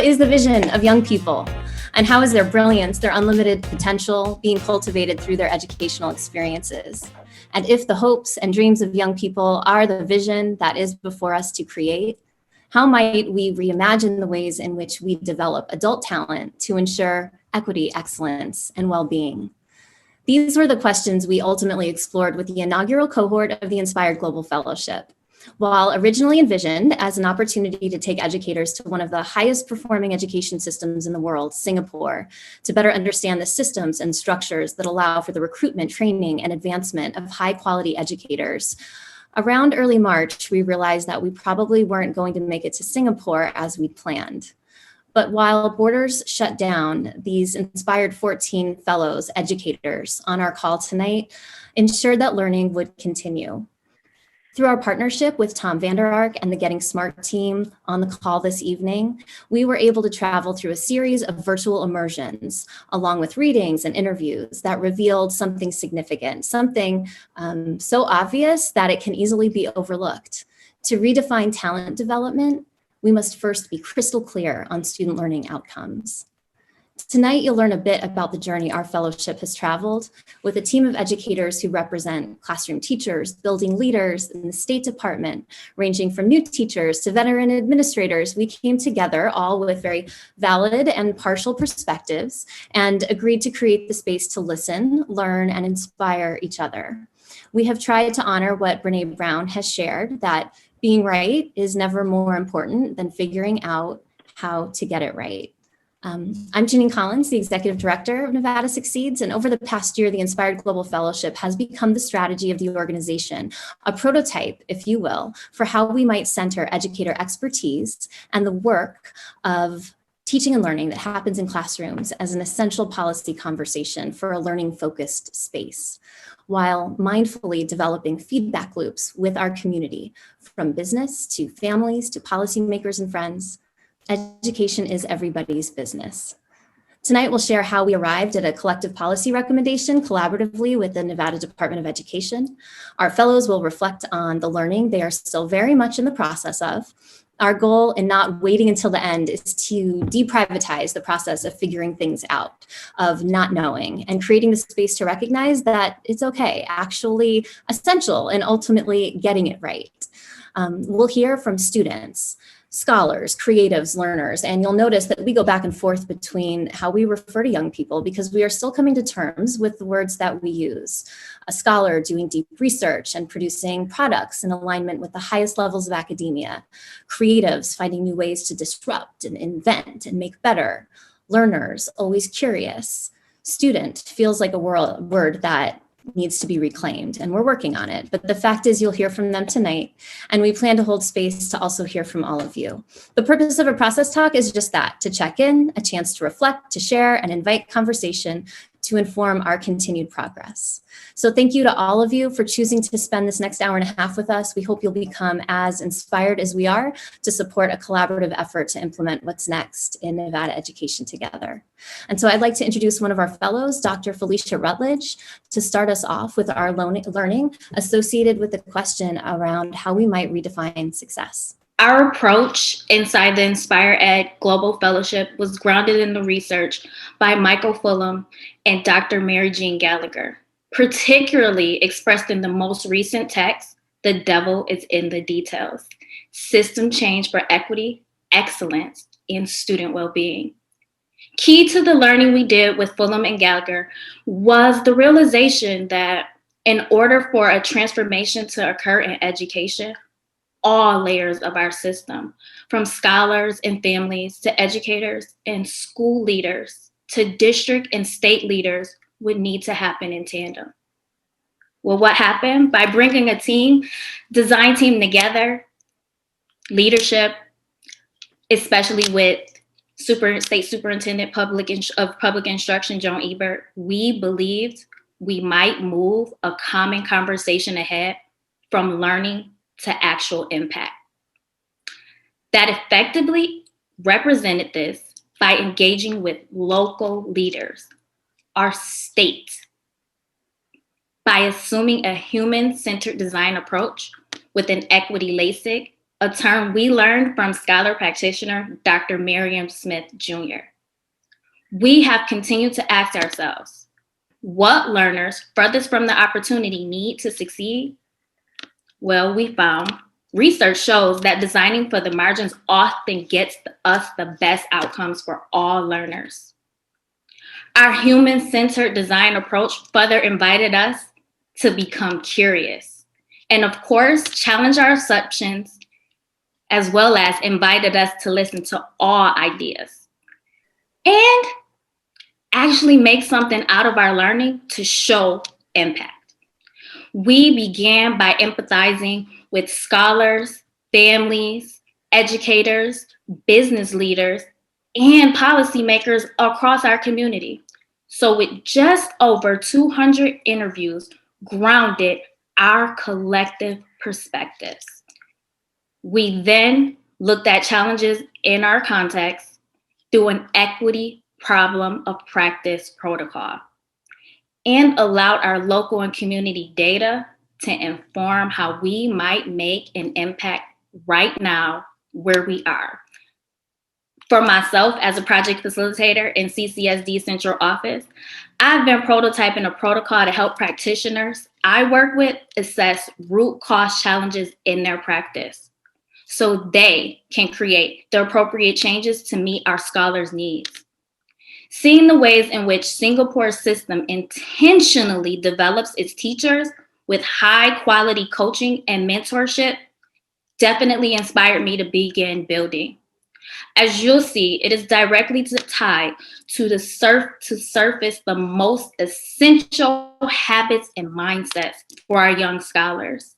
What is the vision of young people? And how is their brilliance, their unlimited potential being cultivated through their educational experiences? And if the hopes and dreams of young people are the vision that is before us to create, how might we reimagine the ways in which we develop adult talent to ensure equity, excellence, and well-being? These were the questions we ultimately explored with the inaugural cohort of the Inspired Global Fellowship. While originally envisioned as an opportunity to take educators to one of the highest performing education systems in the world, Singapore, to better understand the systems and structures that allow for the recruitment, training, and advancement of high quality educators, around early March, we realized that we probably weren't going to make it to Singapore as we'd planned. But while borders shut down, these inspired 14 fellows, educators on our call tonight ensured that learning would continue. Through our partnership with Tom Vander Ark and the Getting Smart team on the call this evening, we were able to travel through a series of virtual immersions, along with readings and interviews that revealed something significant, something so obvious that it can easily be overlooked. To redefine talent development, we must first be crystal clear on student learning outcomes. Tonight, you'll learn a bit about the journey our fellowship has traveled with a team of educators who represent classroom teachers, building leaders in the State Department, ranging from new teachers to veteran administrators. We came together all with very valid and partial perspectives and agreed to create the space to listen, learn, and inspire each other. We have tried to honor what Brené Brown has shared, that being right is never more important than figuring out how to get it right. I'm Janine Collins, the Executive Director of Nevada Succeeds, and over the past year, the Inspired Global Fellowship has become the strategy of the organization, a prototype, if you will, for how we might center educator expertise and the work of teaching and learning that happens in classrooms as an essential policy conversation for a learning-focused space, while mindfully developing feedback loops with our community, from business to families to policymakers and friends. Education is everybody's business. Tonight, we'll share how we arrived at a collective policy recommendation collaboratively with the Nevada Department of Education. Our fellows will reflect on the learning they are still very much in the process of. Our goal in not waiting until the end is to deprivatize the process of figuring things out, of not knowing, and creating the space to recognize that it's okay, actually essential, and ultimately getting it right. We'll hear from students, scholars, creatives, learners, and you'll notice that we go back and forth between how we refer to young people because we are still coming to terms with the words that we use. A scholar doing deep research and producing products in alignment with the highest levels of academia. Creatives finding new ways to disrupt and invent and make better. Learners always curious. Student feels like a word that needs to be reclaimed, and we're working on it. But the fact is, you'll hear from them tonight, and we plan to hold space to also hear from all of you. The purpose of a process talk is just that, to check in, a chance to reflect, to share, and invite conversation to inform our continued progress. So thank you to all of you for choosing to spend this next hour and a half with us. We hope you'll become as inspired as we are to support a collaborative effort to implement what's next in Nevada education together. And so I'd like to introduce one of our fellows, Dr. Felicia Rutledge, to start us off with our learning associated with the question around how we might redefine success. Our approach inside the Inspire Ed Global Fellowship was grounded in the research by Michael Fulham and Dr. Mary Jean Gallagher, particularly expressed in the most recent text, "The Devil is in the Details: System Change for Equity, Excellence, and Student Well-Being." Key to the learning we did with Fulham and Gallagher was the realization that in order for a transformation to occur in education, all layers of our system, from scholars and families to educators and school leaders to district and state leaders, would need to happen in tandem. Well, what happened? By bringing a design team together, leadership, especially with State Superintendent of Public Instruction, Joan Ebert, we believed we might move a common conversation ahead from learning to actual impact. That effectively represented this by engaging with local leaders, our state, by assuming a human-centered design approach with an equity LASIK a term we learned from scholar practitioner Dr. Miriam Smith Jr. We have continued to ask ourselves, what learners furthest from the opportunity need to succeed? Well, we found research shows that designing for the margins often gets us the best outcomes for all learners. Our human-centered design approach further invited us to become curious and, of course, challenge our assumptions, as well as invited us to listen to all ideas and actually make something out of our learning to show impact. We began by empathizing with scholars, families, educators, business leaders, and policymakers across our community. So with just over 200 interviews grounded our collective perspectives. We then looked at challenges in our context through an equity problem of practice protocol and allowed our local and community data to inform how we might make an impact right now where we are. For myself, as a project facilitator in CCSD Central Office, I've been prototyping a protocol to help practitioners I work with assess root cause challenges in their practice so they can create the appropriate changes to meet our scholars' needs. Seeing the ways in which Singapore's system intentionally develops its teachers with high quality coaching and mentorship definitely inspired me to begin building. As you'll see, it is directly tied to surface the most essential habits and mindsets for our young scholars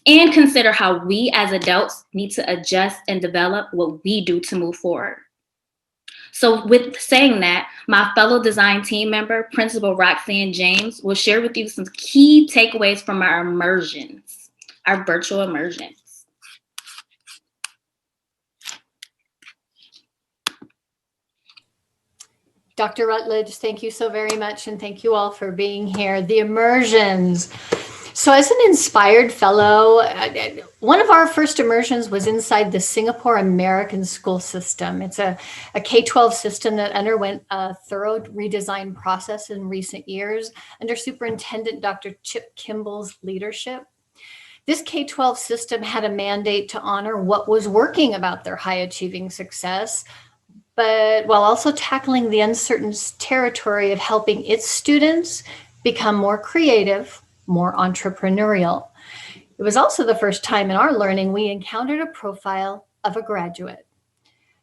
and consider how we as adults need to adjust and develop what we do to move forward. So with saying that, my fellow design team member, Principal Roxanne James, will share with you some key takeaways from our immersions, our virtual immersions. Dr. Rutledge, thank you so very much, and thank you all for being here. The immersions. So as an inspired fellow, one of our first immersions was inside the Singapore American school system. It's a K-12 system that underwent a thorough redesign process in recent years under Superintendent Dr. Chip Kimball's leadership. This K-12 system had a mandate to honor what was working about their high achieving success, but while also tackling the uncertain territory of helping its students become more creative, more entrepreneurial. It was also the first time in our learning we encountered a profile of a graduate.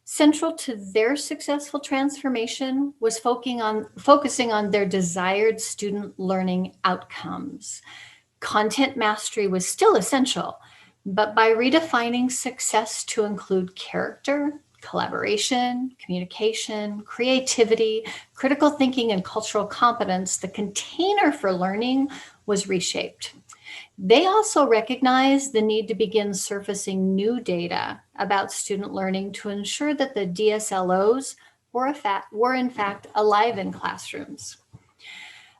Central to their successful transformation was focusing on their desired student learning outcomes. Content mastery was still essential, but by redefining success to include character, collaboration, communication, creativity, critical thinking, and cultural competence, the container for learning was reshaped. They also recognized the need to begin surfacing new data about student learning to ensure that the DSLOs were in fact alive in classrooms.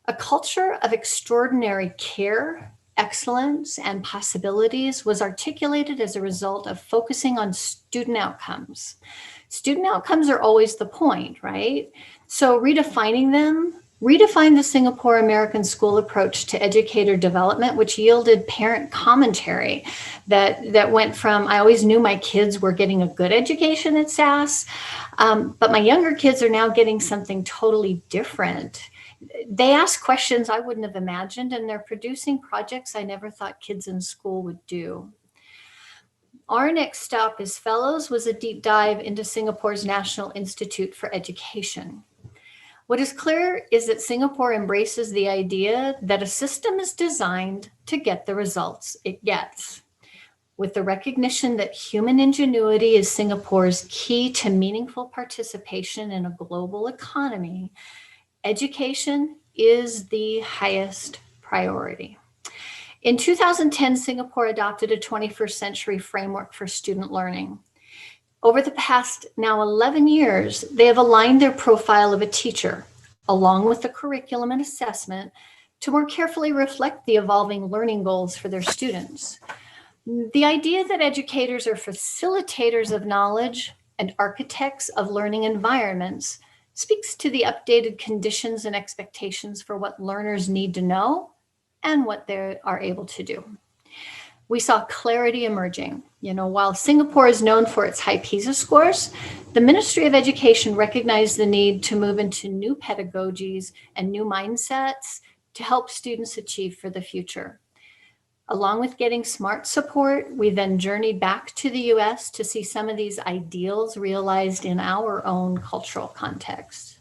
A culture of extraordinary care, excellence, and possibilities was articulated as a result of focusing on student outcomes. Student outcomes are always the point, right? So redefining them, redefine the Singapore American School approach to educator development, which yielded parent commentary that went from, I always knew my kids were getting a good education at SAS, but my younger kids are now getting something totally different. They ask questions I wouldn't have imagined, and they're producing projects I never thought kids in school would do. Our next stop as fellows was a deep dive into Singapore's National Institute for Education. What is clear is that Singapore embraces the idea that a system is designed to get the results it gets. With the recognition that human ingenuity is Singapore's key to meaningful participation in a global economy, education is the highest priority. In 2010, Singapore adopted a 21st century framework for student learning. Over the past now 11 years, they have aligned their profile of a teacher, along with the curriculum and assessment, to more carefully reflect the evolving learning goals for their students. The idea that educators are facilitators of knowledge and architects of learning environments speaks to the updated conditions and expectations for what learners need to know and what they are able to do. We saw clarity emerging. While Singapore is known for its high PISA scores, the Ministry of Education recognized the need to move into new pedagogies and new mindsets to help students achieve for the future. Along with getting SMART support, we then journeyed back to the US to see some of these ideals realized in our own cultural context.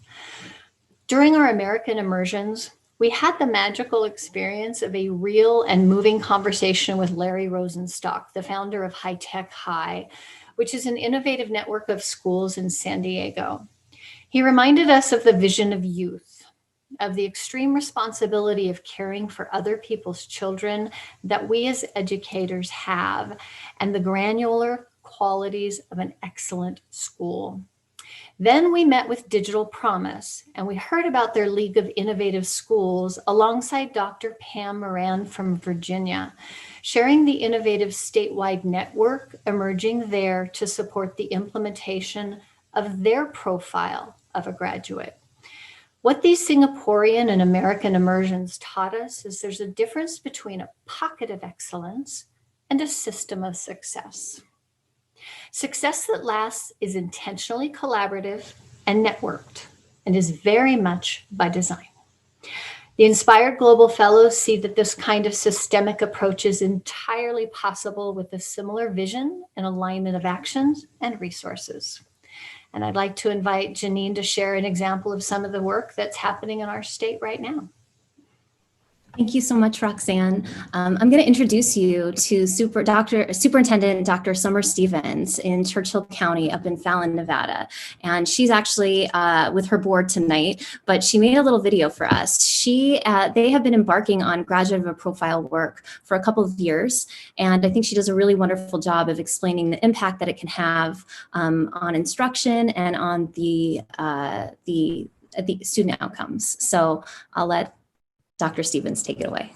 During our American immersions, we had the magical experience of a real and moving conversation with Larry Rosenstock, the founder of High Tech High, which is an innovative network of schools in San Diego. He reminded us of the vision of youth, of the extreme responsibility of caring for other people's children that we as educators have, and the granular qualities of an excellent school. Then we met with Digital Promise, and we heard about their League of Innovative Schools alongside Dr. Pam Moran from Virginia, sharing the innovative statewide network emerging there to support the implementation of their profile of a graduate. What these Singaporean and American immersions taught us is there's a difference between a pocket of excellence and a system of success. Success that lasts is intentionally collaborative and networked, and is very much by design. The Inspired Global Fellows see that this kind of systemic approach is entirely possible with a similar vision and alignment of actions and resources. And I'd like to invite Janine to share an example of some of the work that's happening in our state right now. Thank you so much, Roxanne. I'm going to introduce you to Superintendent Dr. Summer Stevens in Churchill County up in Fallon, Nevada. And she's actually with her board tonight, but she made a little video for us. They have been embarking on graduate profile work for a couple of years. And I think she does a really wonderful job of explaining the impact that it can have on instruction and on the student outcomes. So I'll let Dr. Stevens take it away.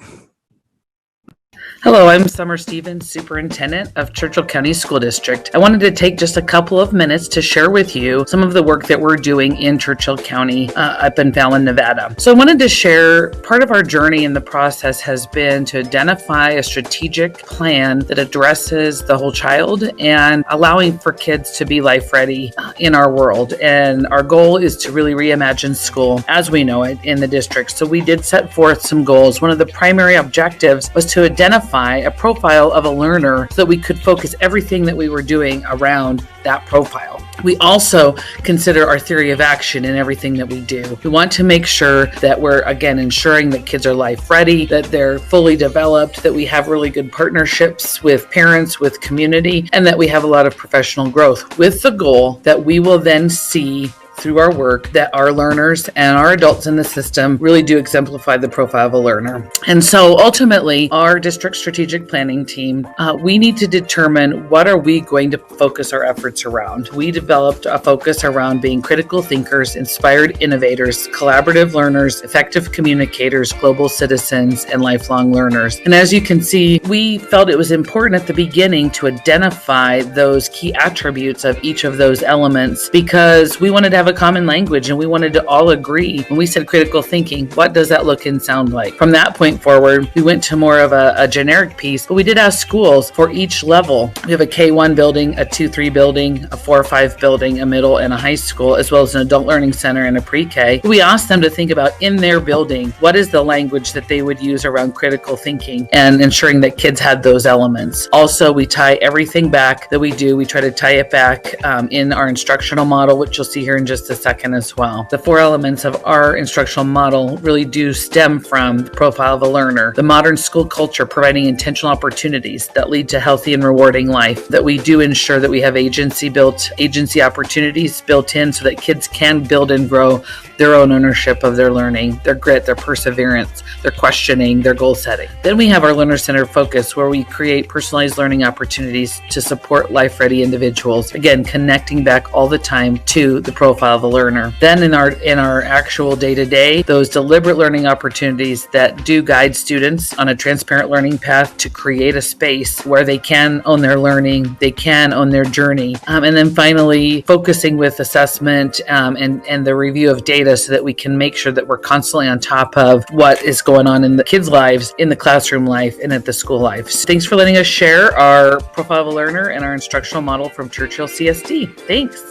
Hello, I'm Summer Stevens, Superintendent of Churchill County School District. I wanted to take just a couple of minutes to share with you some of the work that we're doing in Churchill County up in Fallon, Nevada. So I wanted to share part of our journey in the process has been to identify a strategic plan that addresses the whole child and allowing for kids to be life ready in our world. And our goal is to really reimagine school as we know it in the district. So we did set forth some goals. One of the primary objectives was to identify a profile of a learner so that we could focus everything that we were doing around that profile. We also consider our theory of action in everything that we do. We want to make sure that we're, again, ensuring that kids are life ready, that they're fully developed, that we have really good partnerships with parents, with community, and that we have a lot of professional growth, with the goal that we will then see through our work that our learners and our adults in the system really do exemplify the profile of a learner. And so ultimately, our district strategic planning team, we need to determine what are we going to focus our efforts around. We developed a focus around being critical thinkers, inspired innovators, collaborative learners, effective communicators, global citizens, and lifelong learners. And as you can see, we felt it was important at the beginning to identify those key attributes of each of those elements because we wanted to have a common language and we wanted to all agree. When we said critical thinking, what does that look and sound like? From that point forward, we went to more of a generic piece, but we did ask schools for each level. We have a K-1 building, a 2-3 building, a 4-5 building, a middle and a high school, as well as an adult learning center and a pre-K. We asked them to think about in their building, what is the language that they would use around critical thinking and ensuring that kids had those elements. Also, we tie everything back that we do. We try to tie it back in our instructional model, which you'll see here in just a second as well. The 4 elements of our instructional model really do stem from the profile of a learner. The modern school culture providing intentional opportunities that lead to healthy and rewarding life. That we do ensure that we have agency opportunities built in so that kids can build and grow their own ownership of their learning, their grit, their perseverance, their questioning, their goal setting. Then we have our learner-centered focus where we create personalized learning opportunities to support life-ready individuals. Again, connecting back all the time to the profile profile of a learner. Then in our actual day-to-day, those deliberate learning opportunities that do guide students on a transparent learning path to create a space where they can own their learning, they can own their journey. And then finally, focusing with assessment and the review of data so that we can make sure that we're constantly on top of what is going on in the kids' lives, in the classroom life, and at the school life. So thanks for letting us share our profile of a learner and our instructional model from Churchill CSD. Thanks.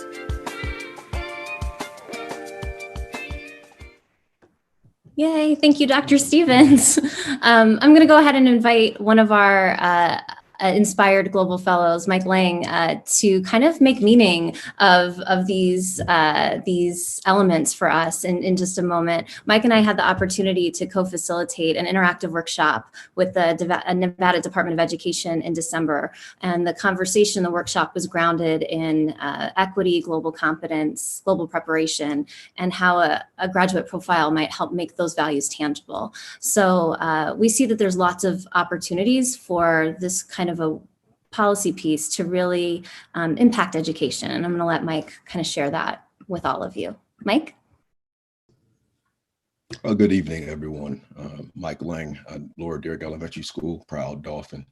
Yay, thank you, Dr. Stevens. I'm going to go ahead and invite one of our inspired global fellows, Mike Lang, to kind of make meaning of these elements for us in just a moment. Mike and I had the opportunity to co-facilitate an interactive workshop with the Nevada Department of Education in December. And the conversation, the workshop was grounded in equity, global competence, global preparation, and how a graduate profile might help make those values tangible. So we see that there's lots of opportunities for this kind of a policy piece to really impact education. And I'm going to let Mike kind of share that with all of you. Mike? Well, good evening, everyone. Mike Lang, Laura Derrick Elementary School, proud Dolphin.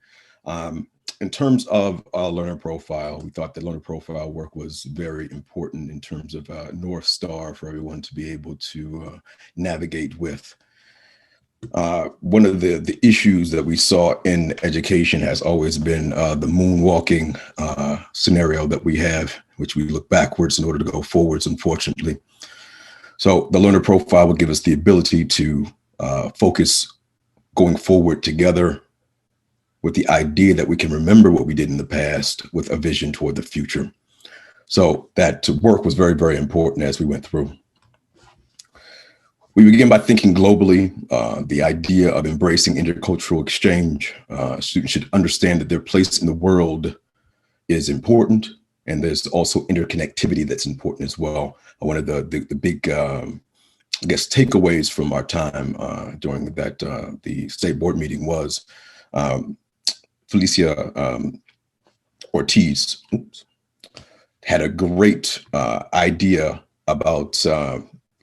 In terms of learner profile, we thought that learner profile work was very important in terms of North Star for everyone to be able to navigate with. One of the issues that we saw in education has always been the moonwalking scenario that we have, which we look backwards in order to go forwards, unfortunately. So the learner profile will give us the ability to focus going forward together with the idea that we can remember what we did in the past with a vision toward the future. So that work was very, very important as we went through. We begin by thinking globally, the idea of embracing intercultural exchange. Students should understand that their place in the world is important, and there's also interconnectivity that's important as well. One of the big, I guess, takeaways from our time during that the state board meeting was Felicia Ortiz had a great idea about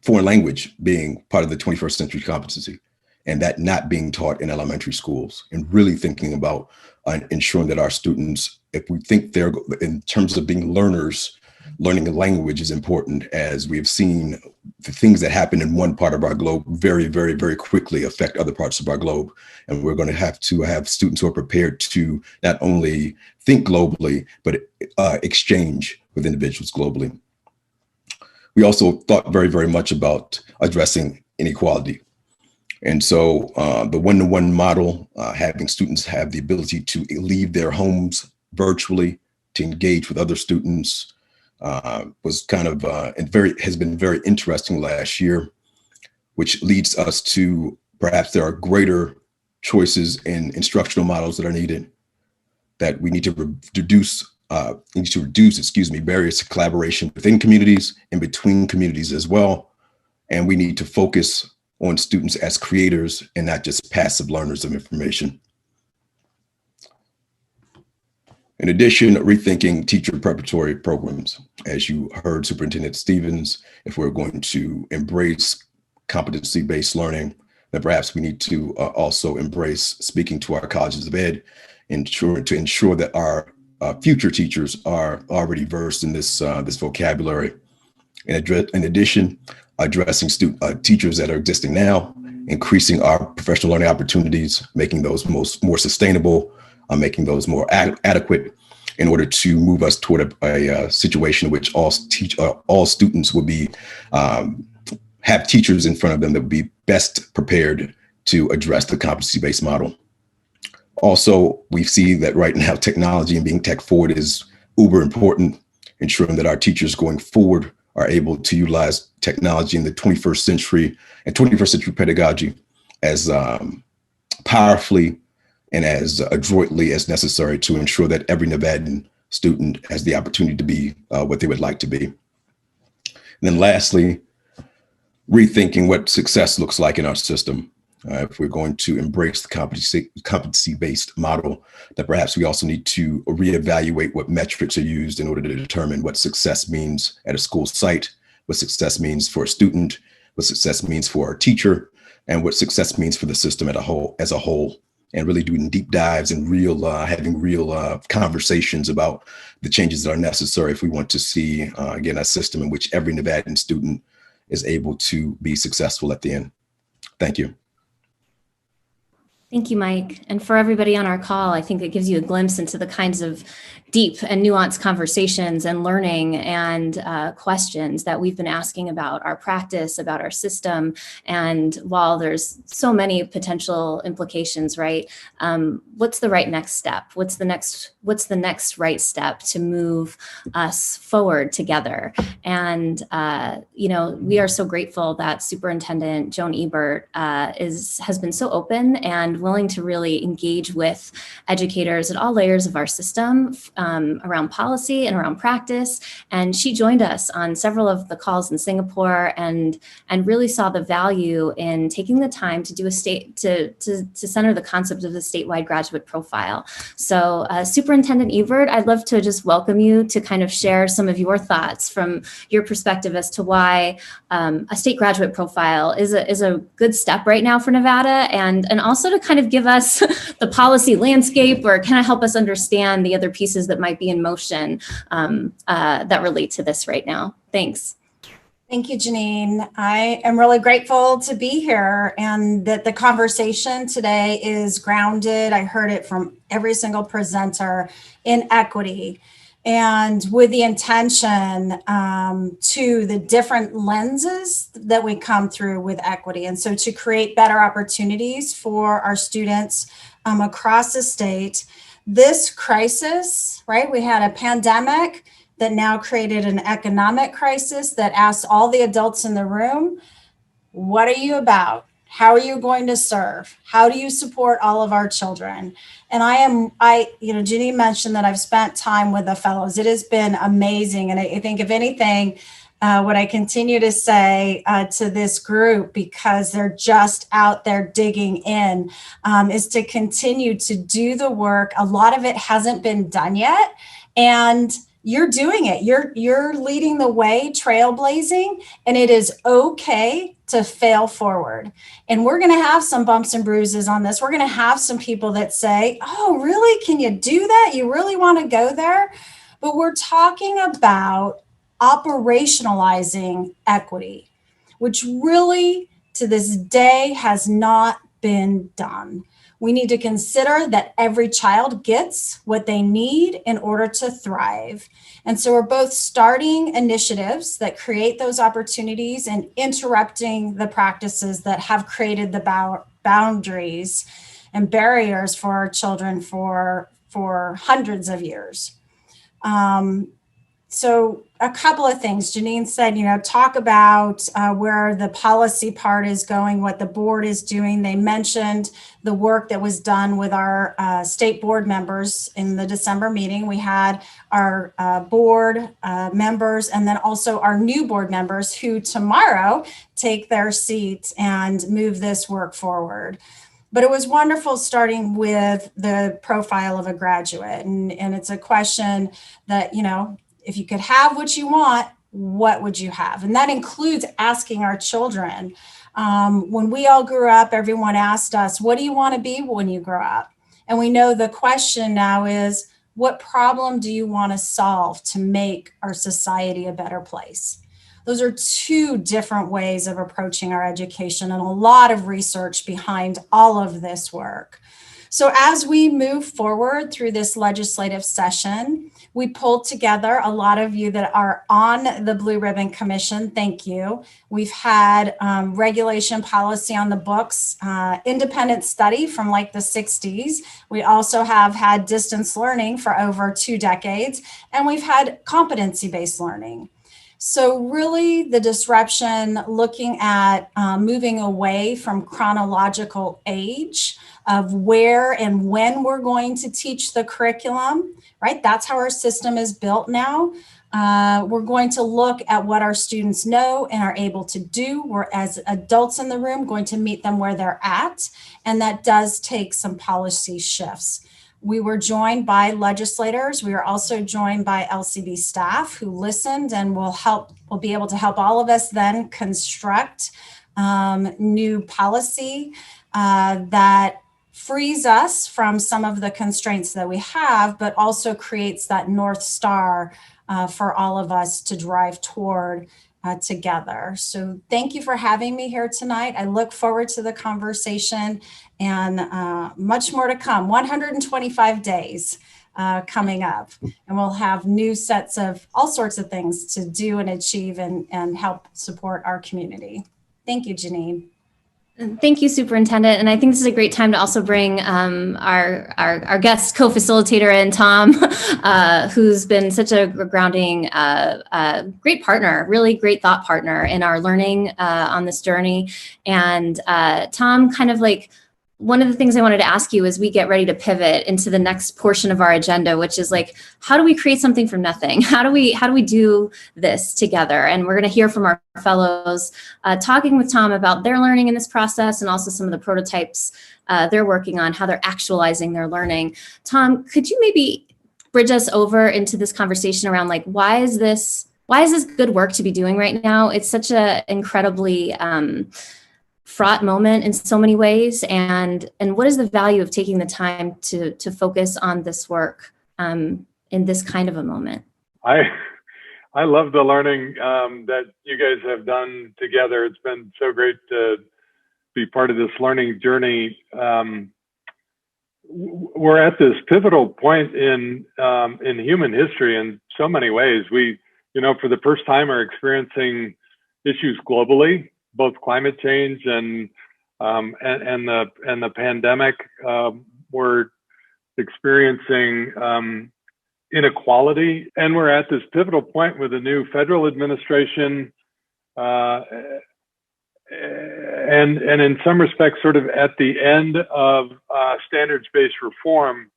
foreign language being part of the 21st century competency, and that not being taught in elementary schools, and really thinking about ensuring that our students, if we think they're in terms of being learners, learning a language is important, as we've seen the things that happen in one part of our globe very, very, very quickly affect other parts of our globe. And we're going to have students who are prepared to not only think globally, but exchange with individuals globally. We also thought very, very much about addressing inequality. And so the one-to-one model, having students have the ability to leave their homes virtually to engage with other students, was kind of has been very interesting last year, which leads us to perhaps there are greater choices in instructional models that are needed, that we need to reduce barriers to collaboration within communities and between communities as well. And we need to focus on students as creators and not just passive learners of information. In addition, rethinking teacher preparatory programs. As you heard Superintendent Stevens, if we're going to embrace competency-based learning, then perhaps we need to also embrace speaking to our colleges of ed, to ensure that our future teachers are already versed in this vocabulary. In addition, addressing teachers that are existing now, increasing our professional learning opportunities, making those more sustainable, making those more adequate, in order to move us toward a situation in which all students will be have teachers in front of them that will be best prepared to address the competency-based model. Also, we see that right now technology and being tech forward is uber important, ensuring that our teachers going forward are able to utilize technology in the 21st century and 21st century pedagogy as powerfully and as adroitly as necessary to ensure that every Nevadan student has the opportunity to be what they would like to be. And then lastly, rethinking what success looks like in our system. If we're going to embrace the competency-based model, that perhaps we also need to reevaluate what metrics are used in order to determine what success means at a school site, what success means for a student, what success means for a teacher, and what success means for the system as a whole, and really doing deep dives and having real conversations about the changes that are necessary if we want to see, again, a system in which every Nevadan student is able to be successful at the end. Thank you. Thank you, Mike. And for everybody on our call, I think it gives you a glimpse into the kinds of deep and nuanced conversations and learning and questions that we've been asking about our practice, about our system. And while there's so many potential implications, right? What's the right next step? What's the next right step to move us forward together? And we are so grateful that Superintendent Joan Ebert has been so open and willing to really engage with educators at all layers of our system around policy and around practice. And she joined us on several of the calls in Singapore and really saw the value in taking the time to do to center the concept of the statewide graduate profile. So Superintendent Ebert, I'd love to just welcome you to kind of share some of your thoughts from your perspective as to why a state graduate profile is a good step right now for Nevada, and also to kind of give us the policy landscape, or kind of help us understand the other pieces that might be in motion that relate to this right now. Thanks. Thank you, Janine. I am really grateful to be here, and that the conversation today is grounded. I heard it from every single presenter in equity, and with the intention to the different lenses that we come through with equity. And so to create better opportunities for our students across the state. This crisis, right? We had a pandemic that now created an economic crisis that asks all the adults in the room, what are you about? How are you going to serve? How do you support all of our children? And Janine mentioned that I've spent time with the fellows. It has been amazing. And I think if anything, what I continue to say to this group, because they're just out there digging in, is to continue to do the work. A lot of it hasn't been done yet. And you're doing it. You're leading the way, trailblazing, and it is okay to fail forward. And we're going to have some bumps and bruises on this. We're going to have some people that say, oh, really? Can you do that? You really want to go there? But we're talking about operationalizing equity, which really to this day has not been done. We need to consider that every child gets what they need in order to thrive. And so we're both starting initiatives that create those opportunities and interrupting the practices that have created the boundaries and barriers for our children for hundreds of years. So a couple of things. Janine said, talk about where the policy part is going, what the board is doing. They mentioned the work that was done with our state board members in the December meeting. We had our board members and then also our new board members who tomorrow take their seats and move this work forward. But it was wonderful starting with the profile of a graduate. And it's a question that, if you could have what you want, what would you have? And that includes asking our children. When we all grew up, everyone asked us, what do you want to be when you grow up? And we know the question now is, what problem do you want to solve to make our society a better place? Those are two different ways of approaching our education, and a lot of research behind all of this work. So as we move forward through this legislative session, we pulled together a lot of you that are on the Blue Ribbon Commission. Thank you. We've had regulation policy on the books, independent study from like the 60s. We also have had distance learning for over 2 decades, and we've had competency-based learning. So really the disruption, looking at moving away from chronological age of where and when we're going to teach the curriculum, right? That's how our system is built now. We're going to look at what our students know and are able to do. We're, as adults in the room, going to meet them where they're at. And that does take some policy shifts. We were joined by legislators. We were also joined by LCB staff who listened and will be able to help all of us then construct new policy that frees us from some of the constraints that we have, but also creates that North Star for all of us to drive toward together. So thank you for having me here tonight. I look forward to the conversation and much more to come. 125 days coming up, and we'll have new sets of all sorts of things to do and achieve and help support our community. Thank you, Janine. Thank you, Superintendent. And I think this is a great time to also bring our guest co-facilitator in, Tom, who's been such a grounding, great partner, really great thought partner in our learning on this journey. And Tom, kind of like, one of the things I wanted to ask you as we get ready to pivot into the next portion of our agenda, which is like, how do we create something from nothing? How do we do this together? And we're going to hear from our fellows talking with Tom about their learning in this process and also some of the prototypes they're working on, how they're actualizing their learning. Tom, could you maybe bridge us over into this conversation around like, why is this good work to be doing right now? It's such a incredibly fraught moment in so many ways, and what is the value of taking the time to focus on this work in this kind of a moment? I love the learning that you guys have done together. It's been so great to be part of this learning journey. We're at this pivotal point in human history in so many ways. We, for the first time, are experiencing issues globally, both climate change and the pandemic. We're experiencing inequality, and we're at this pivotal point with a new federal administration, and in some respects, sort of at the end of standards-based reform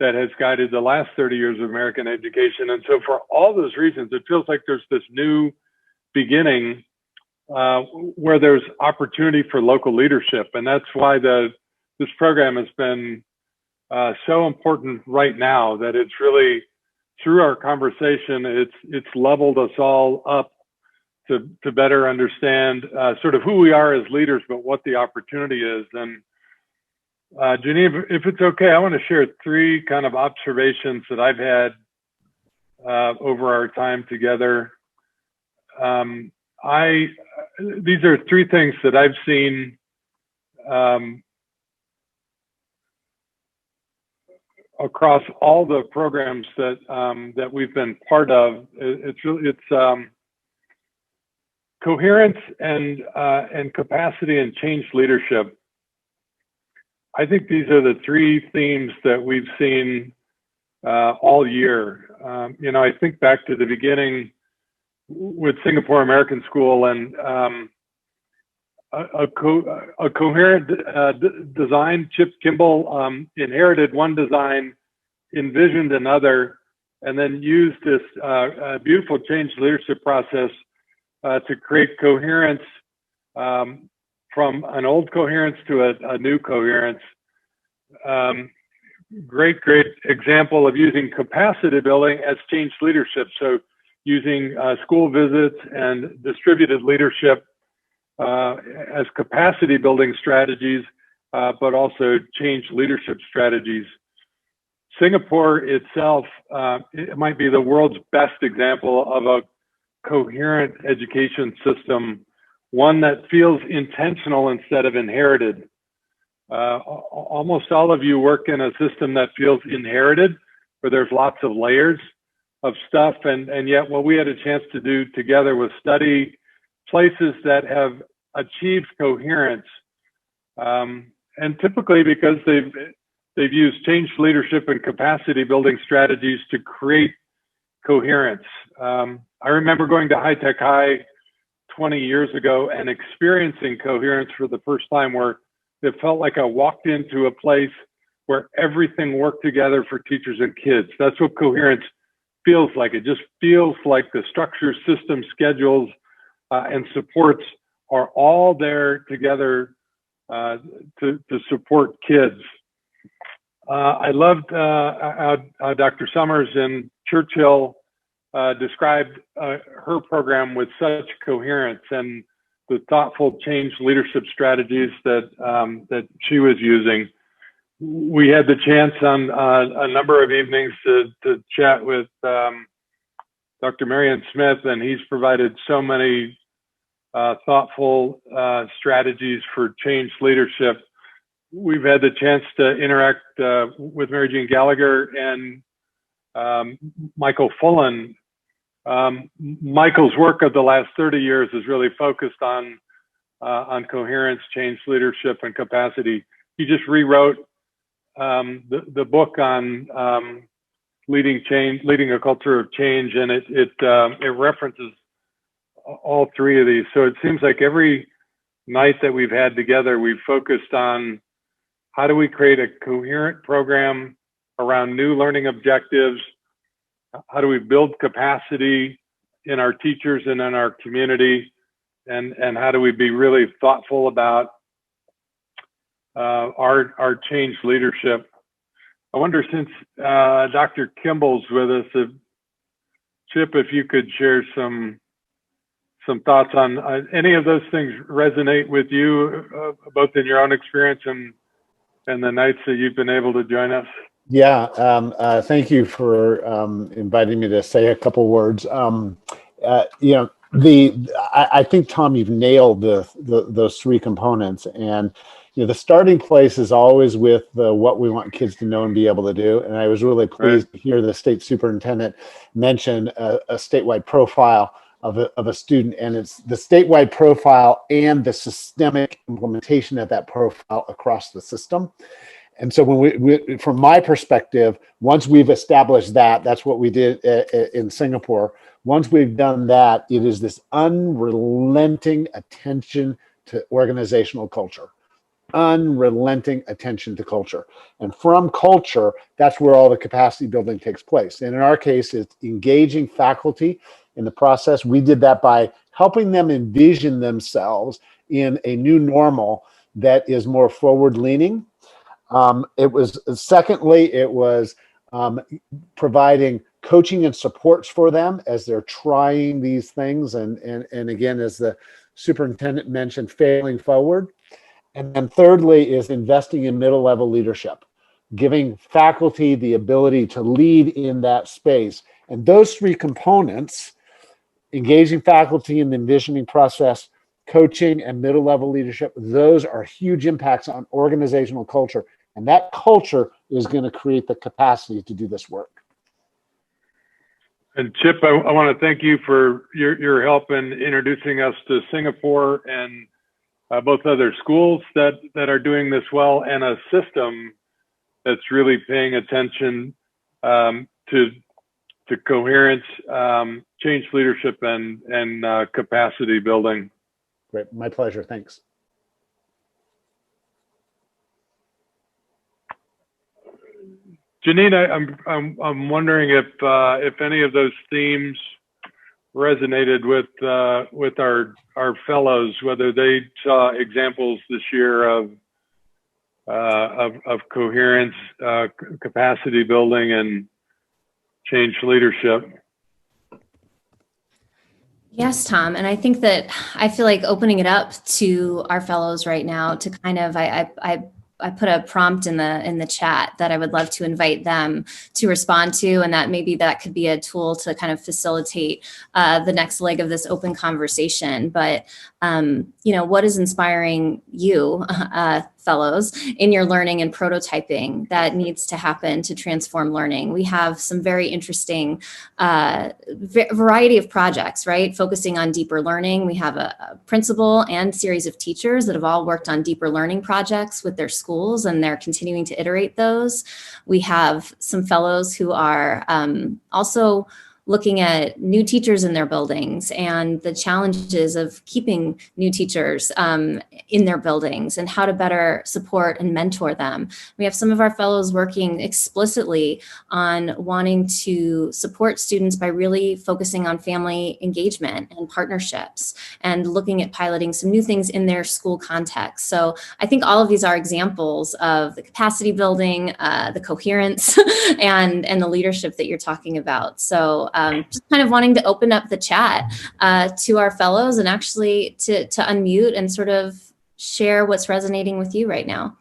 that has guided the last 30 years of American education. And so, for all those reasons, it feels like there's this new beginning where there's opportunity for local leadership. And that's why this program has been so important right now, that it's really, through our conversation, it's leveled us all up to better understand sort of who we are as leaders, but what the opportunity is. And Janine, if it's okay, I want to share 3 kind of observations that I've had over our time together. These are 3 things that I've seen across all the programs that we've been part of. It's coherence and capacity and change leadership. I think these are the 3 themes that we've seen all year. I think back to the beginning with Singapore American School, and a coherent design. Chip Kimball inherited one design, envisioned another, and then used this beautiful change leadership process to create coherence from an old coherence to a new coherence. Great example of using capacity building as change leadership. So using school visits and distributed leadership as capacity building strategies, but also change leadership strategies. Singapore itself, it might be the world's best example of a coherent education system, one that feels intentional instead of inherited. Almost all of you work in a system that feels inherited, where there's lots of layers of stuff, and yet what we had a chance to do together was study places that have achieved coherence, and typically because they've used change leadership and capacity building strategies to create coherence. I remember going to High Tech High 20 years ago and experiencing coherence for the first time, where it felt like I walked into a place where everything worked together for teachers and kids. That's what coherence feels like. It just feels like the structures, systems, schedules, and supports are all there together to support kids. I loved how Dr. Summers and Churchill described her program with such coherence and the thoughtful change leadership strategies that that she was using. We had the chance on a number of evenings to chat with Dr. Marion Smith, and he's provided so many thoughtful strategies for change leadership. We've had the chance to interact with Mary Jean Gallagher and Michael Fullen. Michael's work of the last 30 years is really focused on coherence, change leadership, and capacity. He just rewrote the book on leading a culture of change, and it references all three of these. So it seems like every night that we've had together, we've focused on how do we create a coherent program around new learning objectives? How do we build capacity in our teachers and in our community? And how do we be really thoughtful about our change leadership? I wonder, since Dr. Kimball's with us, Chip, if you could share some thoughts on any of those things resonate with you, both in your own experience and the nights that you've been able to join us. Yeah, thank you for inviting me to say a couple words. I think, Tom, you've nailed those three components, and the starting place is always with what we want kids to know and be able to do. And I was really pleased to hear the state superintendent mention a statewide profile of a student, and it's the statewide profile and the systemic implementation of that profile across the system. And so when we from my perspective, once we've established that's what we did in Singapore. Once we've done that, it is this unrelenting attention to organizational culture, unrelenting attention to culture. And from culture, that's where all the capacity building takes place. And in our case, it's engaging faculty in the process. We did that by helping them envision themselves in a new normal that is more forward leaning. It was providing coaching and supports for them as they're trying these things. And again, as the superintendent mentioned, failing forward. And then thirdly is investing in middle level leadership, giving faculty the ability to lead in that space. And those three components, engaging faculty in the envisioning process, coaching, and middle level leadership, those are huge impacts on organizational culture. And that culture is going to create the capacity to do this work. And Chip, I want to thank you for your help in introducing us to Singapore and both other schools that are doing this well, and a system that's really paying attention to coherence, change leadership, and capacity building. Great, my pleasure. Thanks. Janine, I'm wondering if any of those themes resonated with our fellows, whether they saw examples this year of coherence, capacity building, and change leadership. Yes, Tom. And I think that I feel like opening it up to our fellows right now to kind of, I put a prompt in the chat that I would love to invite them to respond to, and that maybe that could be a tool to kind of facilitate the next leg of this open conversation. But what is inspiring you, fellows, in your learning and prototyping that needs to happen to transform learning? We have some very interesting variety of projects, right? Focusing on deeper learning. We have a principal and series of teachers that have all worked on deeper learning projects with their schools, and they're continuing to iterate those. We have some fellows who are also looking at new teachers in their buildings and the challenges of keeping new teachers in their buildings and how to better support and mentor them. We have some of our fellows working explicitly on wanting to support students by really focusing on family engagement and partnerships and looking at piloting some new things in their school context. So I think all of these are examples of the capacity building, the coherence, and the leadership that you're talking about. So just kind of wanting to open up the chat to our fellows and actually to unmute and sort of share what's resonating with you right now.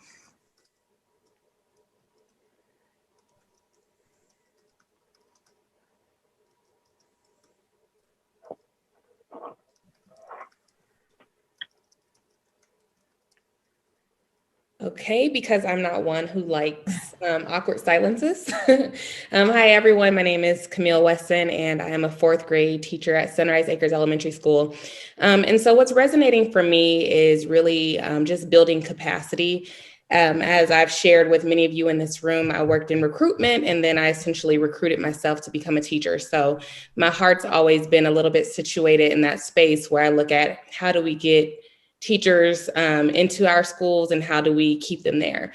Okay, because I'm not one who likes awkward silences. Hi, everyone. My name is Camille Weston, and I am a 4th grade teacher at Sunrise Acres Elementary School. And so what's resonating for me is really just building capacity. As I've shared with many of you in this room, I worked in recruitment, and then I essentially recruited myself to become a teacher. So my heart's always been a little bit situated in that space where I look at how do we get teachers into our schools and how do we keep them there.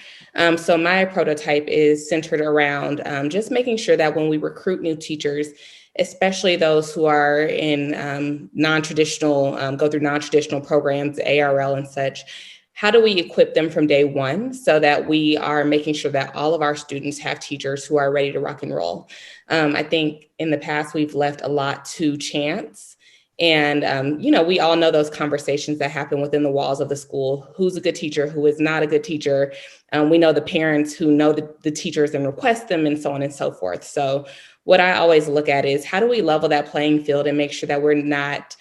So my prototype is centered around just making sure that when we recruit new teachers, especially those who are in non-traditional, go through non-traditional programs, ARL and such, how do we equip them from day one so that we are making sure that all of our students have teachers who are ready to rock and roll? I think in the past, we've left a lot to chance. And, we all know those conversations that happen within the walls of the school. Who's a good teacher? Who is not a good teacher? We know the parents who know the teachers and request them and so on and so forth. So what I always look at is how do we level that playing field and make sure that we're not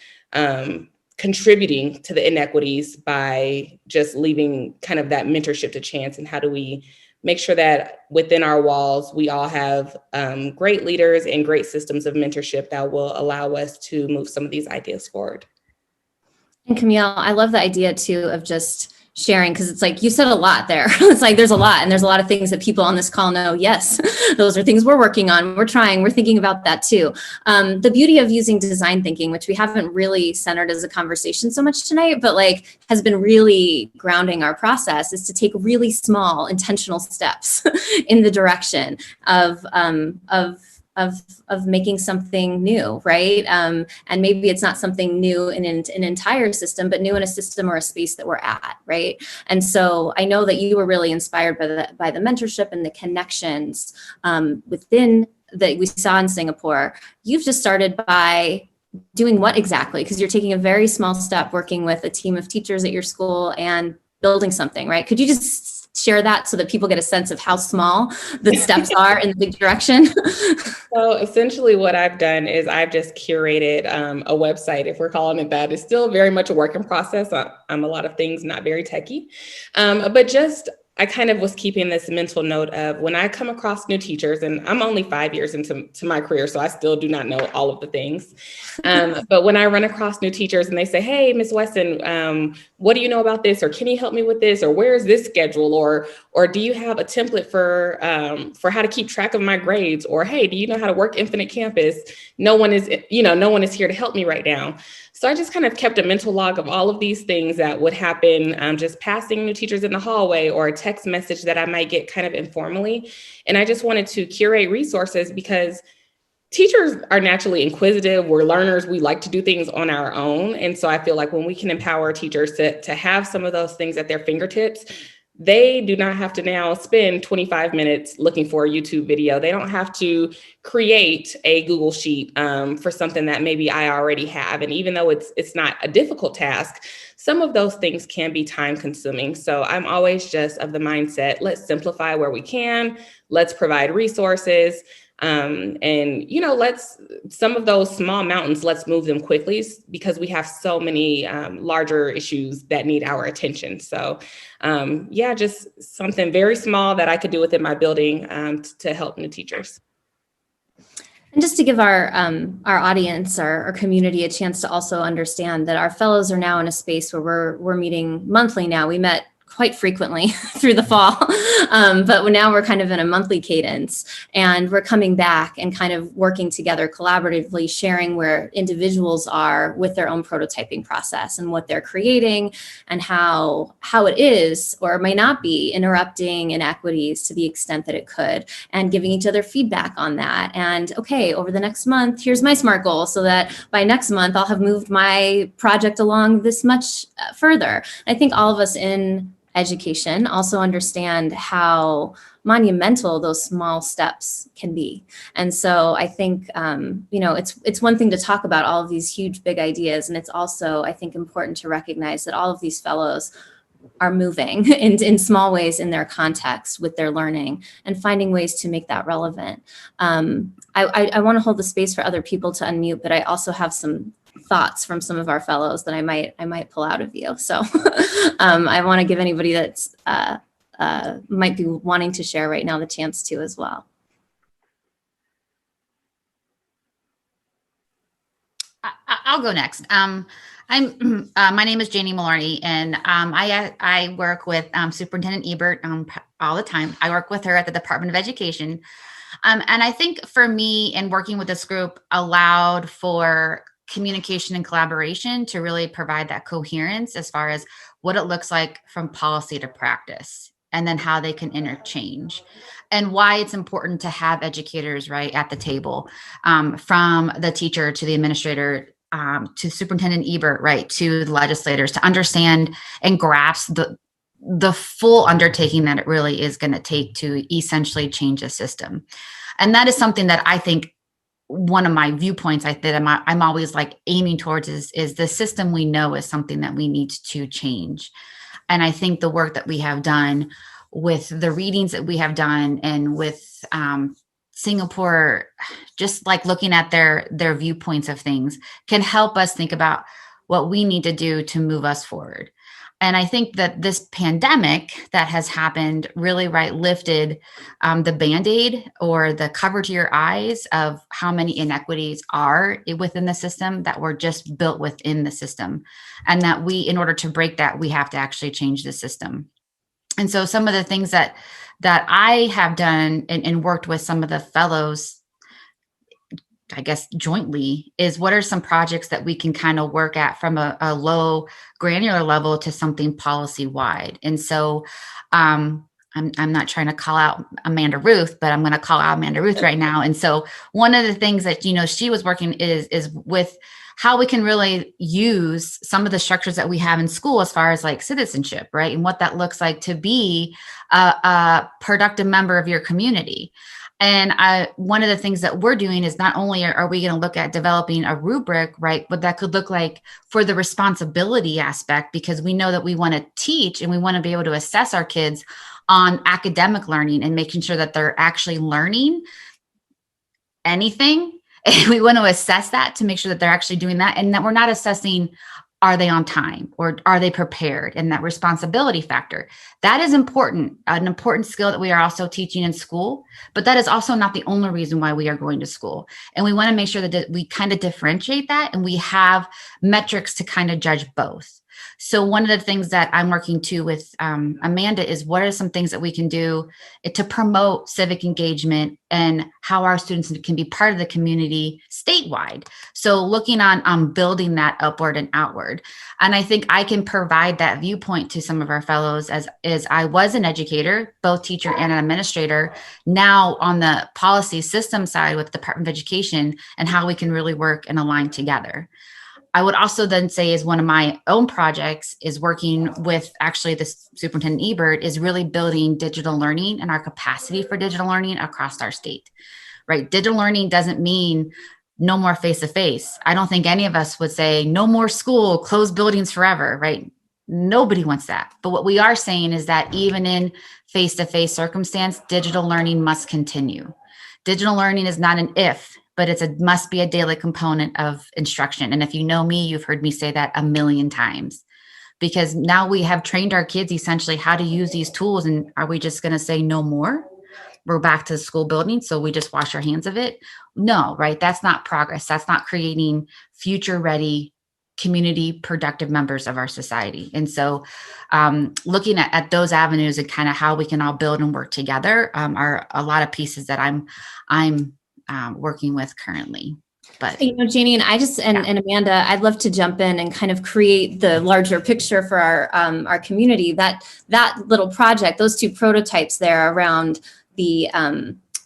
contributing to the inequities by just leaving kind of that mentorship to chance? And how do we make sure that within our walls, we all have great leaders and great systems of mentorship that will allow us to move some of these ideas forward. And Camille, I love the idea too of just sharing, because it's like you said a lot there. It's like there's a lot, and there's a lot of things that people on this call know. Yes, those are things we're working on. We're trying, we're thinking about that too. The beauty of using design thinking, which we haven't really centered as a conversation so much tonight, but like has been really grounding our process, is to take really small intentional steps in the direction of making something new, right? And maybe it's not something new in an entire system, but new in a system or a space that we're at, right? And so I know that you were really inspired by the mentorship and the connections within that we saw in Singapore. You've just started by doing what exactly? Because you're taking a very small step, working with a team of teachers at your school and building something, right? Could you just share that so that people get a sense of how small the steps are in the big direction? So essentially what I've done is I've just curated a website, if we're calling it that. It's still very much a work in process. I'm a lot of things not very techy, but just I kind of was keeping this mental note of when I come across new teachers, and I'm only 5 years into my career, so I still do not know all of the things. But when I run across new teachers and they say, hey, Ms. Weston, what do you know about this? Or can you help me with this? Or where is this schedule? Or do you have a template for how to keep track of my grades? Or, hey, do you know how to work Infinite Campus? No one is here to help me right now. So I just kind of kept a mental log of all of these things that would happen, just passing new teachers in the hallway or a text message that I might get kind of informally. And I just wanted to curate resources because teachers are naturally inquisitive. We're learners. We like to do things on our own. And so I feel like when we can empower teachers to have some of those things at their fingertips, they do not have to now spend 25 minutes looking for a YouTube video. They don't have to create a Google Sheet for something that maybe I already have. And even though it's not a difficult task, some of those things can be time consuming. So I'm always just of the mindset, let's simplify where we can, let's provide resources. Let's some of those small mountains, let's move them quickly because we have so many larger issues that need our attention. So just something very small that I could do within my building to help new teachers. And just to give our audience, our community, a chance to also understand that our fellows are now in a space where we're meeting monthly now. We met quite frequently through the fall. But now we're kind of in a monthly cadence, and we're coming back and kind of working together collaboratively, sharing where individuals are with their own prototyping process and what they're creating, and how it is or may not be interrupting inequities to the extent that it could, and giving each other feedback on that. And okay, over the next month, here's my SMART goal, so that by next month I'll have moved my project along this much further. I think all of us in education also understand how monumental those small steps can be. And so I think, it's one thing to talk about all of these huge, big ideas. And it's also, I think, important to recognize that all of these fellows are moving in small ways in their context with their learning, and finding ways to make that relevant. I want to hold the space for other people to unmute, but I also have some thoughts from some of our fellows that I might pull out of you. So I want to give anybody that's might be wanting to share right now the chance to as well. I'll go next. My name is Janie Maloney, and I work with Superintendent Ebert all the time. I work with her at the Department of Education. And I think for me, in working with this group, allowed for communication and collaboration to really provide that coherence as far as what it looks like from policy to practice, and then how they can interchange, and why it's important to have educators right at the table, from the teacher to the administrator, to Superintendent Ebert, right, to the legislators, to understand and grasp the full undertaking that it really is going to take to essentially change the system. And that is something that I think one of my viewpoints that I'm always like aiming towards is the system we know is something that we need to change. And I think the work that we have done with the readings that we have done, and with Singapore, just like looking at their viewpoints of things, can help us think about what we need to do to move us forward. And I think that this pandemic that has happened really lifted the Band-Aid, or the cover to your eyes, of how many inequities are within the system that were just built within the system. And that in order to break that, we have to actually change the system. And so some of the things that I have done and worked with some of the fellows, I guess, jointly, is what are some projects that we can kind of work at from a low granular level to something policy wide. And so I'm not trying to call out Amanda Ruth, but I'm going to call out Amanda Ruth right now. And so one of the things that, she was working is with how we can really use some of the structures that we have in school as far as like citizenship, right? And what that looks like to be a productive member of your community. And one of the things that we're doing is not only are we going to look at developing a rubric, right, but that could look like for the responsibility aspect, because we know that we want to teach and we want to be able to assess our kids on academic learning and making sure that they're actually learning anything. And we want to assess that to make sure that they're actually doing that, and that we're not assessing, are they on time or are they prepared? And that responsibility factor, that is important, an important skill that we are also teaching in school, but that is also not the only reason why we are going to school. And we want to make sure that we kind of differentiate that, and we have metrics to kind of judge both. So one of the things that I'm working to with Amanda is what are some things that we can do to promote civic engagement and how our students can be part of the community statewide. So looking on building that upward and outward. And I think I can provide that viewpoint to some of our fellows as I was an educator, both teacher and an administrator, now on the policy system side with the Department of Education, and how we can really work and align together. I would also then say is one of my own projects is working with actually the Superintendent Ebert is really building digital learning and our capacity for digital learning across our state, right? Digital learning doesn't mean no more face-to-face. I don't think any of us would say no more school, close buildings forever, right? Nobody wants that. But what we are saying is that even in face-to-face circumstance, digital learning must continue. Digital learning is not an if, but must be a daily component of instruction. And if you know me, you've heard me say that a million times, because now we have trained our kids essentially how to use these tools. And are we just going to say no more? We're back to the school building, so we just wash our hands of it? No, right? That's not progress. That's not creating future ready community productive members of our society. And so looking at those avenues and kind of how we can all build and work together are a lot of pieces that I'm working with currently. But Janie and and Amanda, I'd love to jump in and kind of create the larger picture for our community. That little project, those two prototypes there around the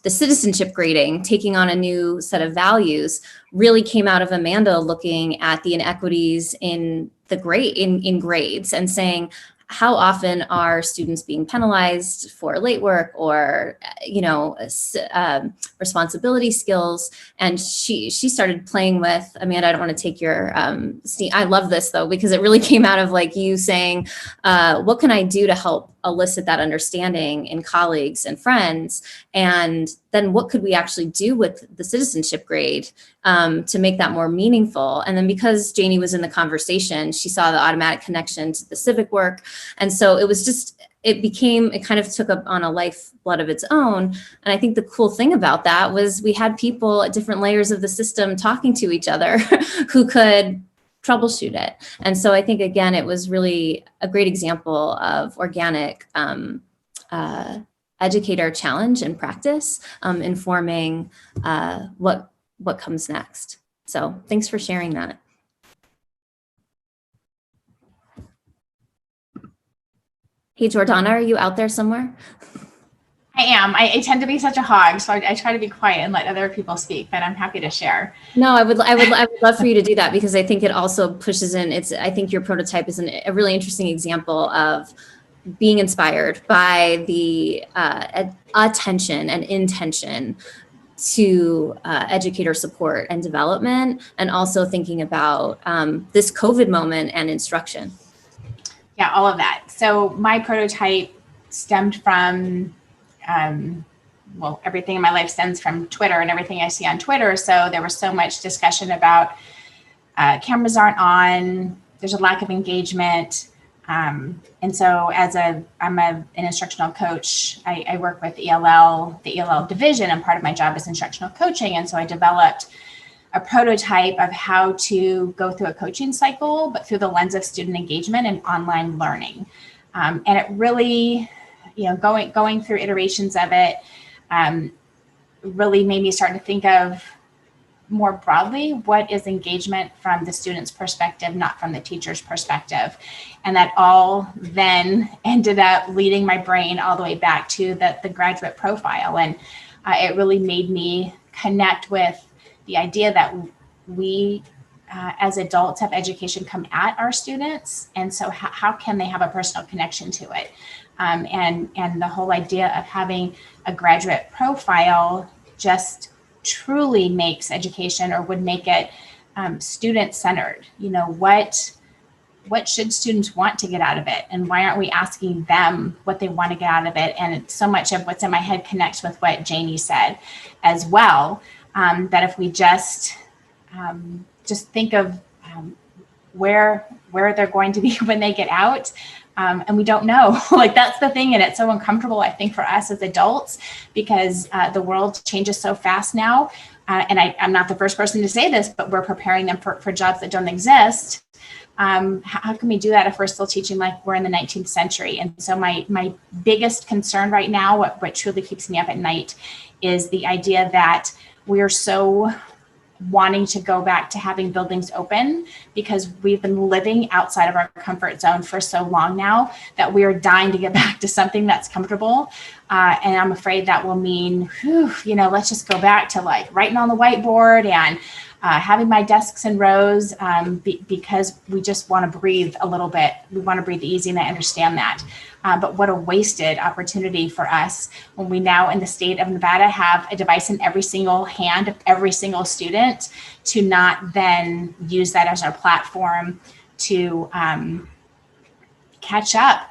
citizenship grading, taking on a new set of values, really came out of Amanda looking at the inequities in the in grades and saying, how often are students being penalized for late work or, responsibility skills? And she started playing with, Amanda, I don't want to take your, I love this though, because it really came out of like you saying, what can I do to help elicit that understanding in colleagues and friends? And then what could we actually do with the citizenship grade to make that more meaningful? And then because Janie was in the conversation, she saw the automatic connection to the civic work. And so it kind of took up on a lifeblood of its own. And I think the cool thing about that was we had people at different layers of the system talking to each other who could troubleshoot it. And so I think, again, it was really a great example of organic educator challenge and practice informing what comes next. So thanks for sharing that. Hey, Jordana, are you out there somewhere? I am. I tend to be such a hog, so I try to be quiet and let other people speak, but I'm happy to share. No, I would love for you to do that, because I think it also pushes in, I think your prototype is a really interesting example of being inspired by the attention and intention to educator support and development, and also thinking about this COVID moment and instruction. Yeah, all of that. So my prototype stemmed from, everything in my life stems from Twitter and everything I see on Twitter. So there was so much discussion about cameras aren't on, there's a lack of engagement. And so I'm an instructional coach. I work with the ELL division, and part of my job is instructional coaching. And so I developed a prototype of how to go through a coaching cycle, but through the lens of student engagement and online learning. And it really, going through iterations of it, really made me start to think of more broadly, what is engagement from the student's perspective, not from the teacher's perspective. And that all then ended up leading my brain all the way back to the graduate profile. And it really made me connect with the idea that we as adults have education come at our students. And so how can they have a personal connection to it? And the whole idea of having a graduate profile just truly makes education, or would make it student-centered. What should students want to get out of it? And why aren't we asking them what they want to get out of it? And so much of what's in my head connects with what Janie said as well, that if we just think of where they're going to be when they get out, and we don't know, like that's the thing. And it's so uncomfortable, I think, for us as adults, because the world changes so fast now. And I'm not the first person to say this, but we're preparing them for jobs that don't exist. How can we do that if we're still teaching like we're in the 19th century? And so my biggest concern right now, what truly keeps me up at night, is the idea that we're so wanting to go back to having buildings open, because we've been living outside of our comfort zone for so long now that we are dying to get back to something that's comfortable. And I'm afraid that will mean, let's just go back to like writing on the whiteboard and having my desks in rows, because we just want to breathe a little bit. We want to breathe easy, and I understand that. But what a wasted opportunity for us when we now in the state of Nevada have a device in every single hand of every single student, to not then use that as our platform to catch up.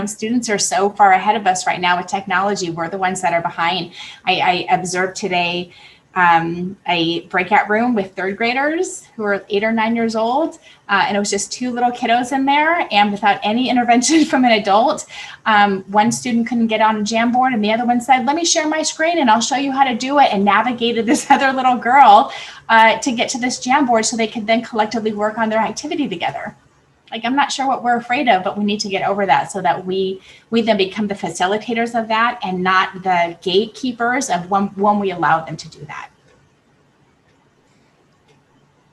Students are so far ahead of us right now with technology. We're the ones that are behind. I observed today a breakout room with third graders who were 8 or 9 years old. And it was just 2 little kiddos in there, and without any intervention from an adult. One student couldn't get on a Jamboard, and the other one said, "Let me share my screen and I'll show you how to do it," and navigated this other little girl to get to this Jamboard so they could then collectively work on their activity together. Like, I'm not sure what we're afraid of, but we need to get over that so that we then become the facilitators of that and not the gatekeepers of when we allow them to do that.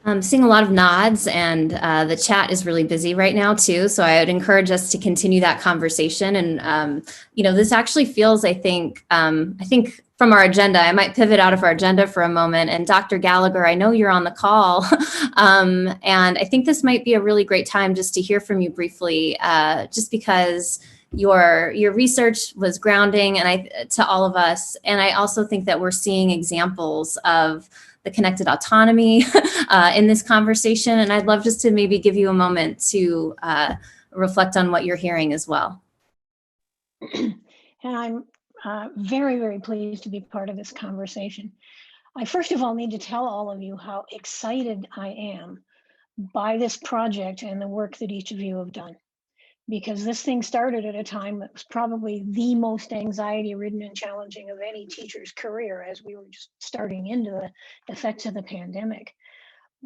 I'm seeing a lot of nods, and the chat is really busy right now too. So I would encourage us to continue that conversation. And this actually feels, I think from our agenda, I might pivot out of our agenda for a moment. And Dr. Gallagher, I know you're on the call, and I think this might be a really great time just to hear from you briefly, just because your research was grounding to all of us. And I also think that we're seeing examples of the connected autonomy in this conversation. And I'd love just to maybe give you a moment to reflect on what you're hearing as well. And I'm very, very pleased to be part of this conversation. I first of all need to tell all of you how excited I am by this project and the work that each of you have done. Because this thing started at a time that was probably the most anxiety-ridden and challenging of any teacher's career as we were just starting into the effects of the pandemic.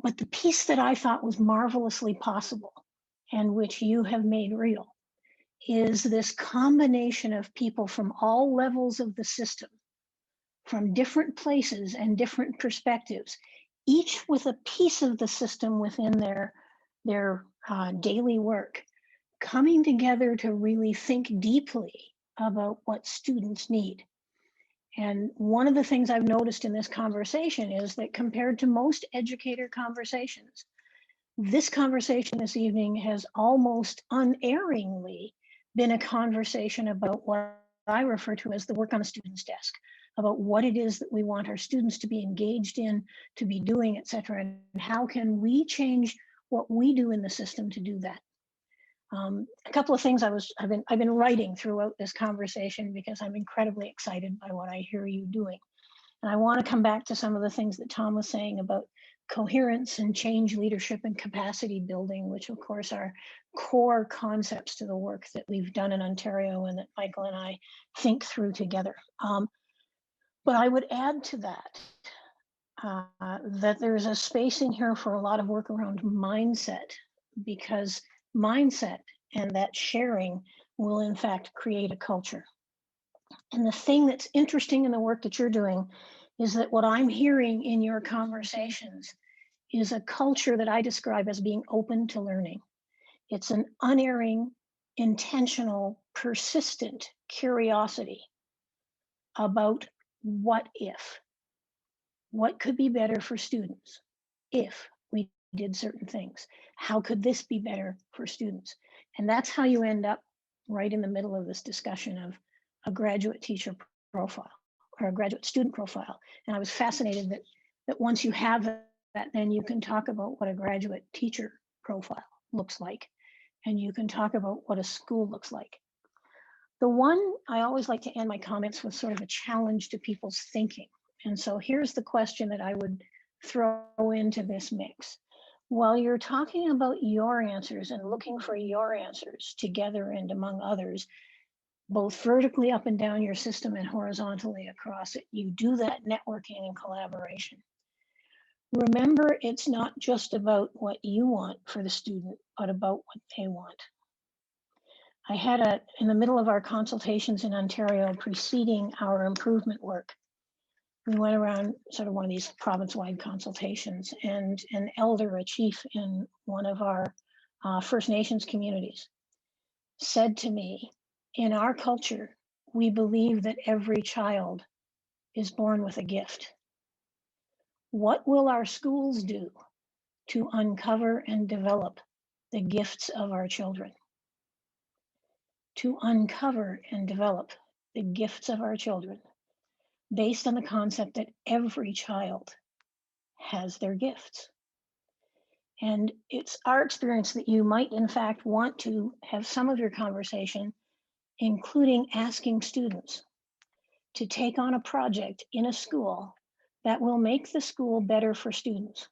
But the piece that I thought was marvelously possible and which you have made real is this combination of people from all levels of the system, from different places and different perspectives, each with a piece of the system within their daily work, coming together to really think deeply about what students need. And one of the things I've noticed in this conversation is that compared to most educator conversations, this conversation this evening has almost unerringly been a conversation about what I refer to as the work on a student's desk, about what it is that we want our students to be engaged in, to be doing, et cetera, and how can we change what we do in the system to do that. A couple of things I've been writing throughout this conversation because I'm incredibly excited by what I hear you doing. And I want to come back to some of the things that Tom was saying about coherence and change leadership and capacity building, which of course are core concepts to the work that we've done in Ontario and that Michael and I think through together. But I would add to that, that there's a space in here for a lot of work around mindset, because mindset and that sharing will in fact create a culture. And the thing that's interesting in the work that you're doing is that what I'm hearing in your conversations is a culture that I describe as being open to learning. It's an unerring, intentional, persistent curiosity about what could be better for students if we did certain things. How could this be better for students? And that's how you end up right in the middle of this discussion of a graduate teacher profile or a graduate student profile. And I was fascinated that once you have that, then you can talk about what a graduate teacher profile looks like, and you can talk about what a school looks like. The one I always like to end my comments with sort of a challenge to people's thinking. And so here's the question that I would throw into this mix. While you're talking about your answers and looking for your answers together and among others, both vertically up and down your system and horizontally across it, you do that networking and collaboration. Remember, it's not just about what you want for the student, but about what they want. I had in the middle of our consultations in Ontario preceding our improvement work, we went around sort of one of these province-wide consultations, and an elder, a chief in one of our First Nations communities, said to me, in our culture, we believe that every child is born with a gift. What will our schools do to uncover and develop the gifts of our children? To uncover and develop the gifts of our children based on the concept that every child has their gifts. And it's our experience that you might in fact want to have some of your conversation, including asking students to take on a project in a school that will make the school better for students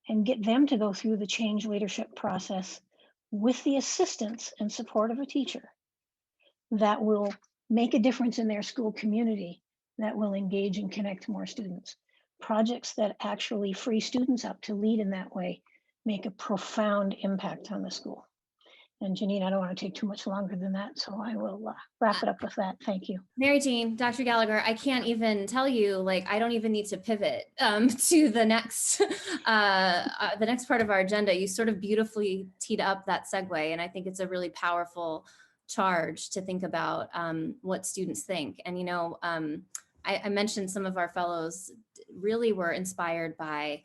and get them to go through the change leadership process with the assistance and support of a teacher that will make a difference in their school community, that will engage and connect more students. Projects that actually free students up to lead in that way make a profound impact on the school. And Janine, I don't want to take too much longer than that, so I will wrap it up with that. Thank you. Mary Jean, Dr. Gallagher, I can't even tell you, like, I don't even need to pivot to the next part of our agenda. You sort of beautifully teed up that segue, and I think it's a really powerful charge to think about what students think. And, you know, I mentioned some of our fellows really were inspired by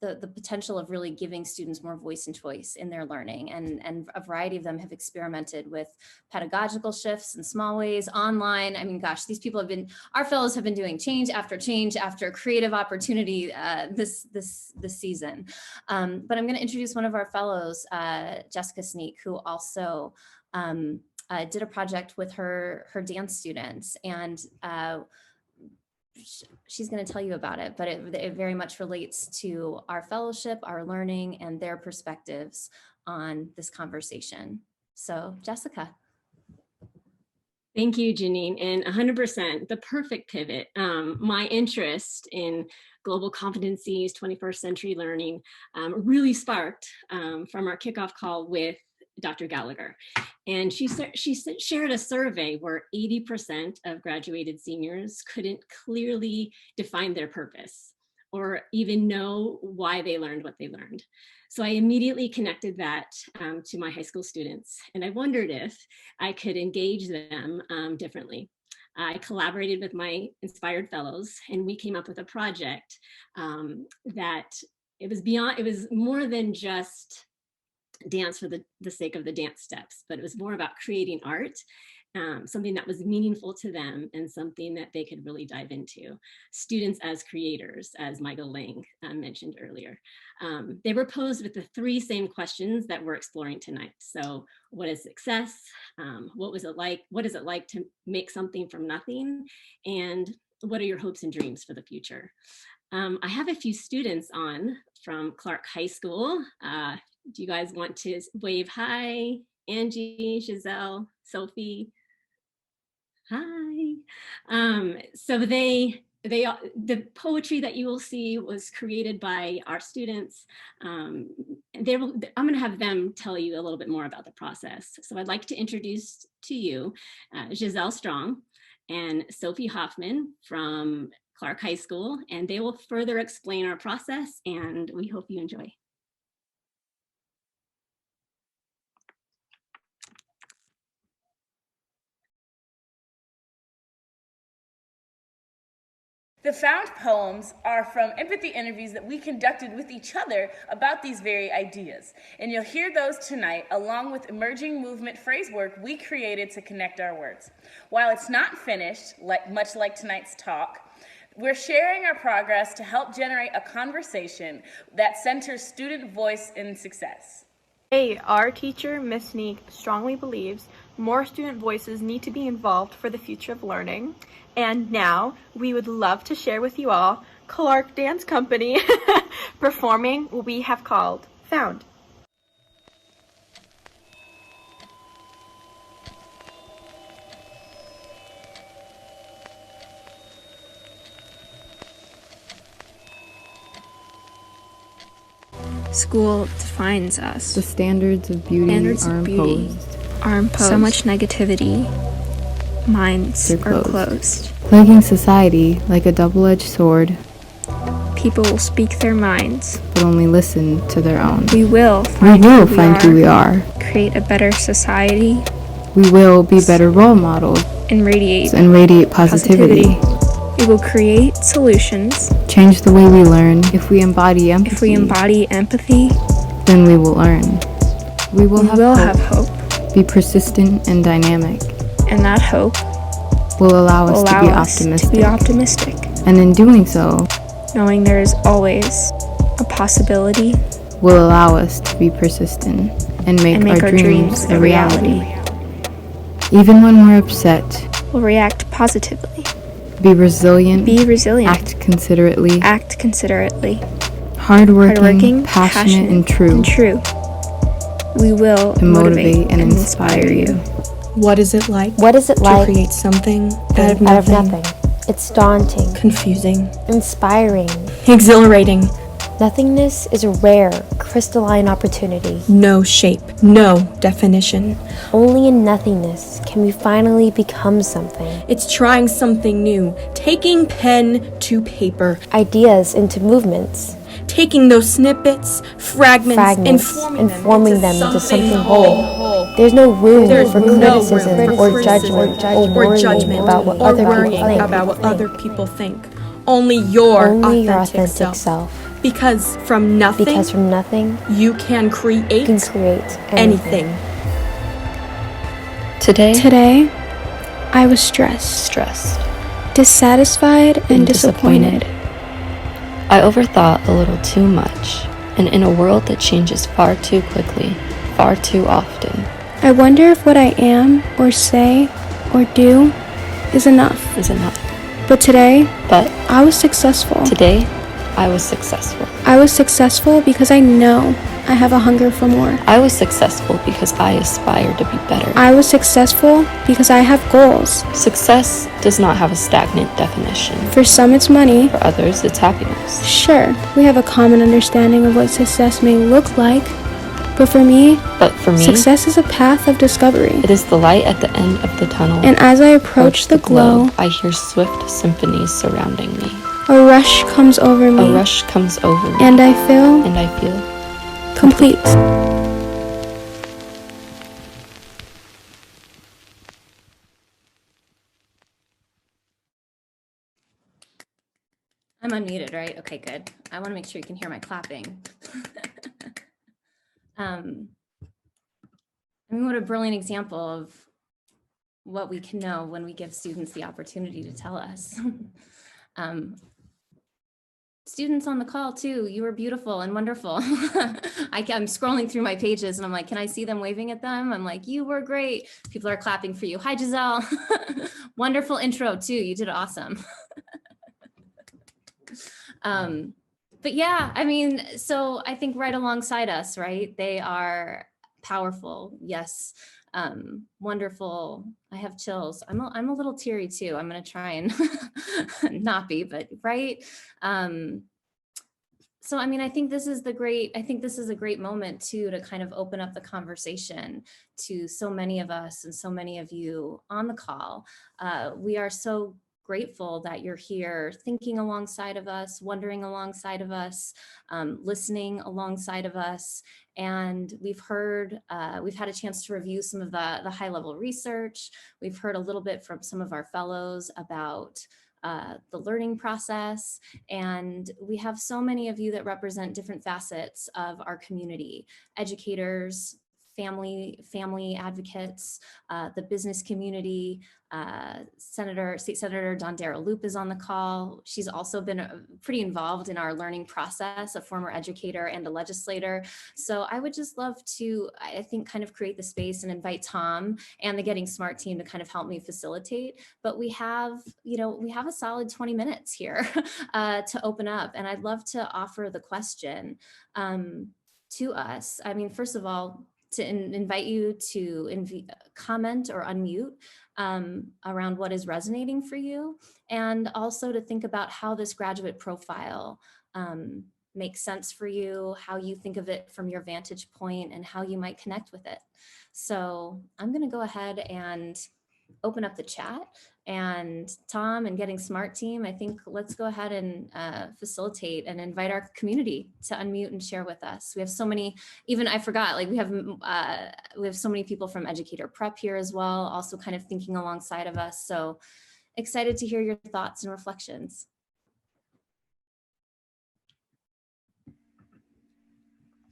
the potential of really giving students more voice and choice in their learning. And a variety of them have experimented with pedagogical shifts in small ways, online. I mean, gosh, these people our fellows have been doing change after creative opportunity this season. But I'm going to introduce one of our fellows, Jessica Sneak, who also did a project with her dance students, and she's going to tell you about it, but it very much relates to our fellowship, our learning, and their perspectives on this conversation. So, Jessica. Thank you, Janine, and 100% the perfect pivot. My interest in global competencies, 21st century learning really sparked from our kickoff call with Dr. Gallagher. And she shared a survey where 80% of graduated seniors couldn't clearly define their purpose or even know why they learned what they learned. So I immediately connected that to my high school students, and I wondered if I could engage them differently. I collaborated with my Inspired Fellows, and we came up with a project that it was more than just dance for the sake of the dance steps, but it was more about creating art, something that was meaningful to them and something that they could really dive into. Students as creators, as Michael Lang mentioned earlier. They were posed with the three same questions that we're exploring tonight. So what is success? What is it like to make something from nothing? And what are your hopes and dreams for the future? I have a few students on from Clark High School. Do you guys want to wave hi? Angie, Giselle, Sophie. Hi. So the poetry that you will see was created by our students. I'm going to have them tell you a little bit more about the process. So I'd like to introduce to you Giselle Strong and Sophie Hoffman from Clark High School, and they will further explain our process, and we hope you enjoy. The found poems are from empathy interviews that we conducted with each other about these very ideas. And you'll hear those tonight, along with emerging movement phrase work we created to connect our words. While it's not finished, much like tonight's talk, we're sharing our progress to help generate a conversation that centers student voice in success. Our teacher, Ms. Sneak, strongly believes more student voices need to be involved for the future of learning. And now we would love to share with you all Clark Dance Company performing what we have called Found. School defines us. The standards of beauty are imposed. So much negativity. Minds are closed. Plaguing society like a double-edged sword. People will speak their minds, but only listen to their own. We will find who we are. Create a better society. We will be better role models. And radiate positivity. We will create solutions. Change the way we learn. If we embody empathy, then we will learn. We will have hope. Be persistent and dynamic. And that hope will allow us to be optimistic. And in doing so, knowing there is always a possibility, will allow us to be persistent and make our dreams a reality. Even when we're upset, we'll react positively. Be resilient. Be resilient. Act considerately. Act considerately. Hardworking, passionate, and true. We will To motivate and inspire you. What is it like? What is it to like create something out of nothing? It's daunting, Confusing. inspiring. Exhilarating. Nothingness is a rare, crystalline opportunity. No shape. No definition. Only in nothingness can we finally become something. It's trying something new. Taking pen to paper. Ideas into movements. Taking those snippets, fragments, and forming them into something whole. There's no room There's for no criticism room or for judgment or worrying about what other people think. about what other people think. Only your Only your authentic authentic self. self. Because from nothing, you can create, anything. Today, I was stressed, dissatisfied, and disappointed. I overthought a little too much, and in a world that changes far too quickly, far too often, I wonder if what I am, or say, or do is enough. But today, I was successful. Today, I was successful. I was successful because I know I have a hunger for more. I was successful because I aspire to be better. I was successful because I have goals. Success does not have a stagnant definition. For some, it's money. For others, it's happiness. Sure, we have a common understanding of what success may look like. But for me, success is a path of discovery. It is the light at the end of the tunnel. And as I approach the glow, I hear swift symphonies surrounding me. A rush comes over me. A rush comes over me. And I feel complete. I'm unmuted, right? Okay, good. I want to make sure you can hear my clapping. I mean, what a brilliant example of what we can know when we give students the opportunity to tell us. Students on the call too, you were beautiful and wonderful. I'm scrolling through my pages and I'm like, can I see them waving at them? I'm like, you were great. People are clapping for you. Hi, Giselle. Wonderful intro too. You did awesome. But yeah, I mean, so I think right alongside us, right? They are powerful. Yes. Wonderful. I have chills. I'm a little teary too. I'm going to try and not be, but right. So, I mean, I think this is a great moment too, to kind of open up the conversation to so many of us and so many of you on the call. We are so grateful that you're here thinking alongside of us, wondering alongside of us, listening alongside of us. And we've had a chance to review some of the high level research. We've heard a little bit from some of our fellows about the learning process. And we have so many of you that represent different facets of our community: educators, family advocates, the business community. State Senator Dondera Loop is on the call. She's also been pretty involved in our learning process, a former educator and a legislator. So I would just love to, I think, kind of create the space and invite Tom and the Getting Smart team to kind of help me facilitate. But we have a solid 20 minutes here to open up. And I'd love to offer the question to us. I mean, first of all, to invite you to comment or unmute around what is resonating for you, and also to think about how this graduate profile makes sense for you, how you think of it from your vantage point, and how you might connect with it. So I'm going to go ahead and open up the chat. And Tom and Getting Smart team, I think let's go ahead and facilitate and invite our community to unmute and share with us. We have so many, even I forgot, like we have so many people from Educator Prep here as well, also kind of thinking alongside of us. So excited to hear your thoughts and reflections.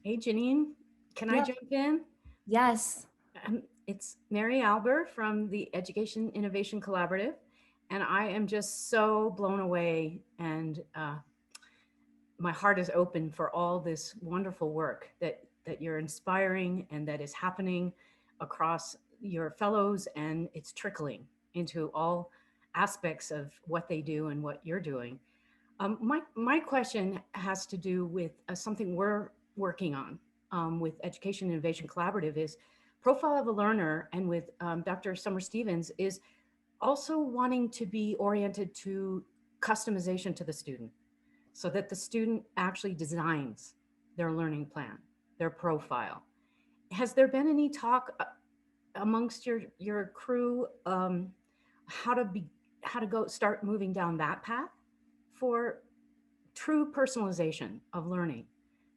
Hey, Janine, can I jump in? Yes. It's Mary Albert from the Education Innovation Collaborative, and I am just so blown away, and my heart is open for all this wonderful work that you're inspiring and that is happening across your fellows, and it's trickling into all aspects of what they do and what you're doing. My question has to do with something we're working on with Education Innovation Collaborative is Profile of a Learner, and with Dr. Summer Stevens is also wanting to be oriented to customization to the student so that the student actually designs their learning plan, their profile. Has there been any talk amongst your crew how to go start moving down that path for true personalization of learning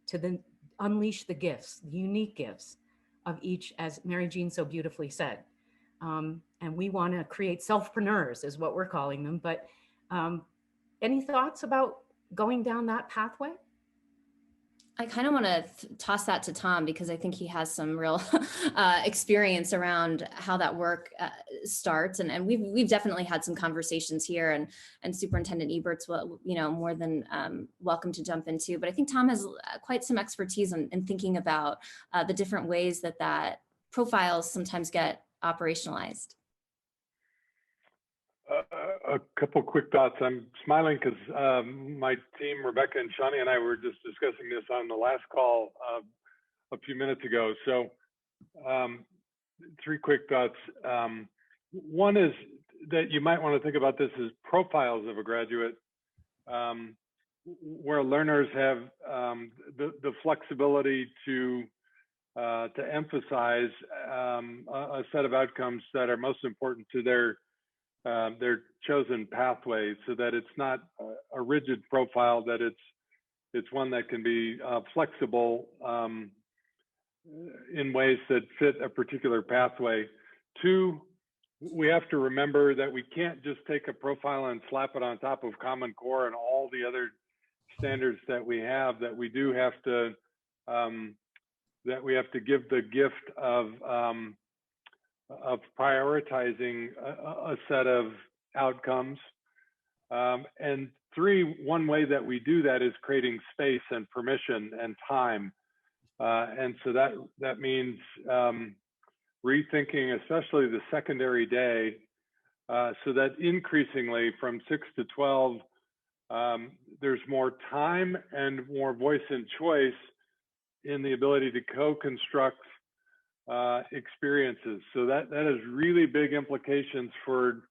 to then unleash the gifts, the unique gifts of each, as Mary Jean so beautifully said. And we want to create selfpreneurs is what we're calling them. But any thoughts about going down that pathway? I kind of want to toss that to Tom because I think he has some real experience around how that work starts, and we've definitely had some conversations here, and Superintendent Ebert's more than welcome to jump into. But I think Tom has quite some expertise in thinking about the different ways that profiles sometimes get operationalized. A couple quick thoughts. I'm smiling because my team, Rebecca and Shawnee, and I were just discussing this on the last call a few minutes ago. So 3 quick thoughts. One is that you might want to think about this as profiles of a graduate, where learners have the flexibility to emphasize a set of outcomes that are most important to their chosen pathway, so that it's not a rigid profile, that it's one that can be flexible in ways that fit a particular pathway. 2, we have to remember that we can't just take a profile and slap it on top of Common Core and all the other standards that we have, that we do have to give the gift of prioritizing a set of outcomes. And 3, one way that we do that is creating space and permission and time. And so that means rethinking, especially the secondary day, so that increasingly from 6 to 12, there's more time and more voice and choice in the ability to co-construct experiences. So that has really big implications for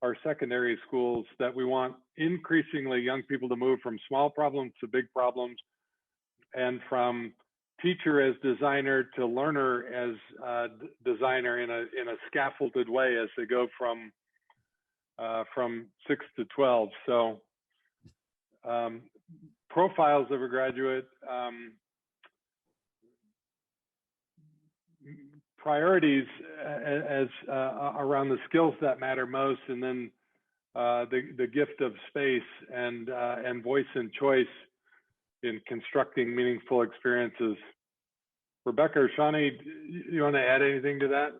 our secondary schools, that we want increasingly young people to move from small problems to big problems, and from teacher as designer to learner as designer in a scaffolded way as they go from 6 to 12. So profiles of a graduate, priorities as around the skills that matter most, and then the gift of space and voice and choice in constructing meaningful experiences. Rebecca or Shawnee, you want to add anything to that?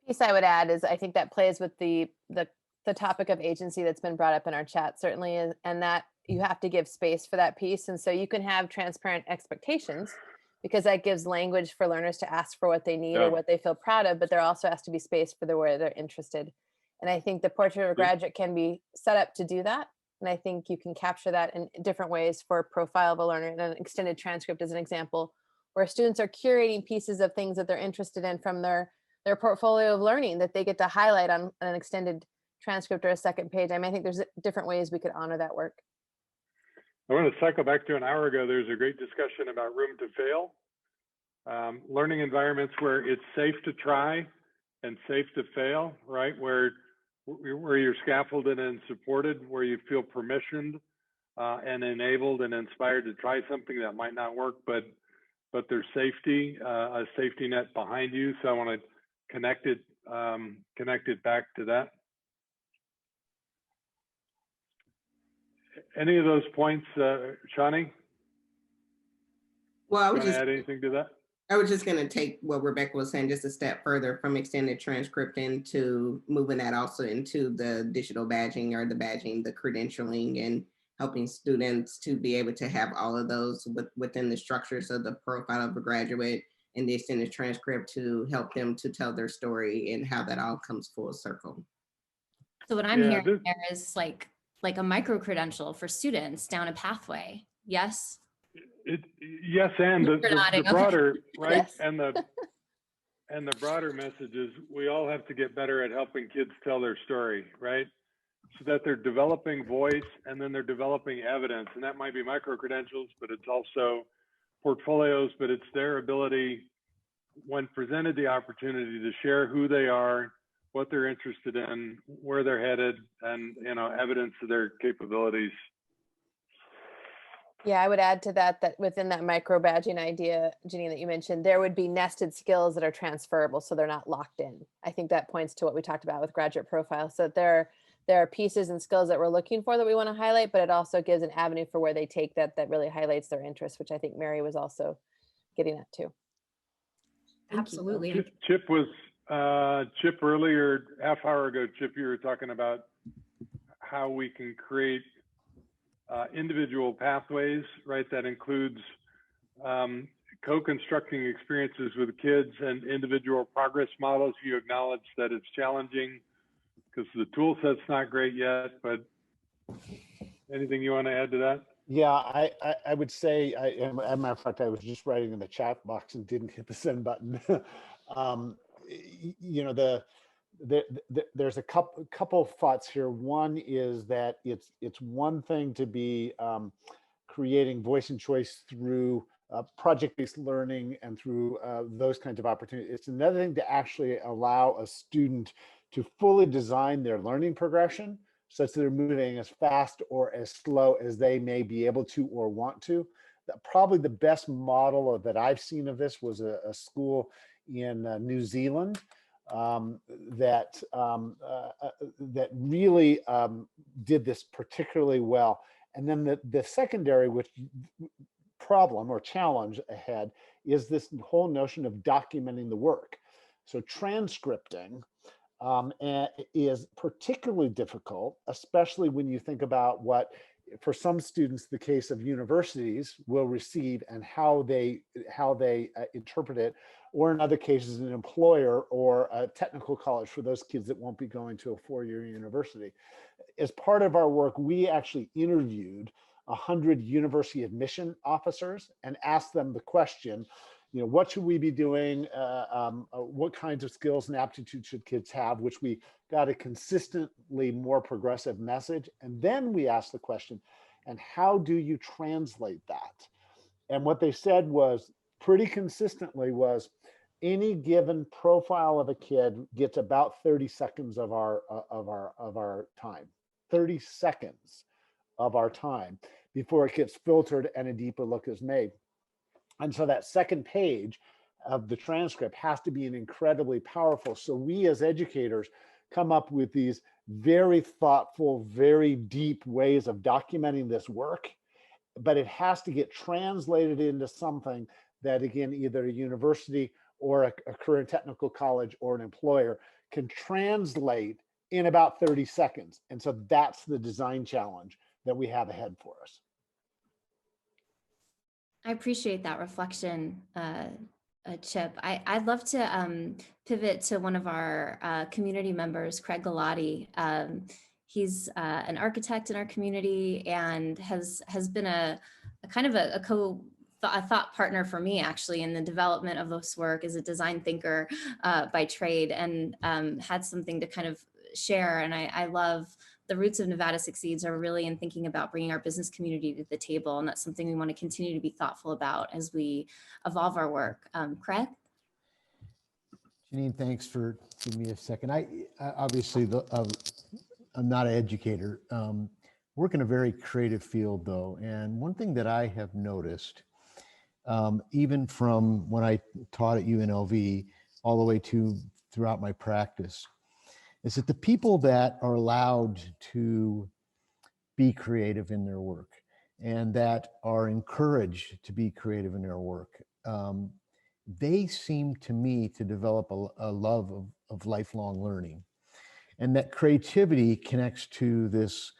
Piece I would add is I think that plays with the topic of agency that's been brought up in our chat, certainly, and that you have to give space for that piece. And so you can have transparent expectations, because that gives language for learners to ask for what they need or what they feel proud of, but there also has to be space for where they're interested. And I think the portrait of a graduate can be set up to do that. And I think you can capture that in different ways for a profile of a learner. And an extended transcript is an example where students are curating pieces of things that they're interested in from their portfolio of learning that they get to highlight on an extended transcript or a second page. I mean, I think there's different ways we could honor that work. I want to cycle back to an hour ago. There's a great discussion about room to fail, learning environments where it's safe to try and safe to fail, right? Where you're scaffolded and supported, where you feel permissioned and enabled and inspired to try something that might not work, but there's safety, a safety net behind you. So I want to connect it back to that. Any of those points, Shawnee? Well, I was just add anything to that. I was just going to take what Rebecca was saying just a step further from extended transcript into moving that also into the digital badging or the credentialing, and helping students to be able to have all of those within the structures of the profile of a graduate and the extended transcript to help them to tell their story and how that all comes full circle. So what I'm Yeah, hearing there is like a micro credential for students down a pathway. Yes. Yes, and You're the nodding, okay. broader, right? Yes. And the broader message is we all have to get better at helping kids tell their story, right? So that they're developing voice and then they're developing evidence. And that might be micro-credentials, but it's also portfolios, but it's their ability when presented the opportunity to share who they are, what they're interested in, where they're headed, and evidence of their capabilities. Yeah, I would add to that within that micro badging idea, Janine, that you mentioned, there would be nested skills that are transferable, so they're not locked in. I think that points to what we talked about with graduate profiles. So there are pieces and skills that we're looking for that we want to highlight, but it also gives an avenue for where they take that really highlights their interest, which I think Mary was also getting at too. Absolutely. Chip earlier, half hour ago, Chip, you were talking about how we can create individual pathways, right? That includes co-constructing experiences with kids and individual progress models. You acknowledge that it's challenging because the tool set's not great yet, but anything you want to add to that? Yeah, I would say, as a matter of fact, I was just writing in the chat box and didn't hit the send button. There's a couple thoughts here. One is that it's one thing to be creating voice and choice through project-based learning and through those kinds of opportunities. It's another thing to actually allow a student to fully design their learning progression such that they're moving as fast or as slow as they may be able to or want to. Probably the best model that I've seen of this was a school in New Zealand that really did this particularly well. And then the secondary problem or challenge ahead is this whole notion of documenting the work. So transcripting is particularly difficult, especially when you think about what, for some students, the case of universities will receive and how they interpret it, or in other cases, an employer or a technical college for those kids that won't be going to a four-year university. As part of our work, we actually interviewed 100 university admission officers and asked them the question, what should we be doing? What kinds of skills and aptitudes should kids have? Which we got a consistently more progressive message. And then we asked the question, and how do you translate that? And what they said was pretty consistently was any given profile of a kid gets about 30 seconds of our time, 30 seconds of our time before it gets filtered and a deeper look is made. And so that second page of the transcript has to be incredibly powerful. So we as educators come up with these very thoughtful, very deep ways of documenting this work, but it has to get translated into something that, again, either a university or a current technical college or an employer can translate in about 30 seconds. And so that's the design challenge that we have ahead for us. I appreciate that reflection, Chip. I'd love to pivot to one of our community members, Craig Galati. He's an architect in our community and has been a kind of a thought partner for me, actually, in the development of this work as a design thinker by trade, and had something to kind of share. And I love the roots of Nevada Succeeds are really in thinking about bringing our business community to the table. And that's something we want to continue to be thoughtful about as we evolve our work. Craig? Janine, thanks for giving me a second. I obviously, I'm not an educator. Work in a very creative field though. And one thing that I have noticed, even from when I taught at UNLV all the way to throughout my practice, is that the people that are allowed to be creative in their work and that are encouraged to be creative in their work, they seem to me to develop a love of lifelong learning. And that creativity connects to this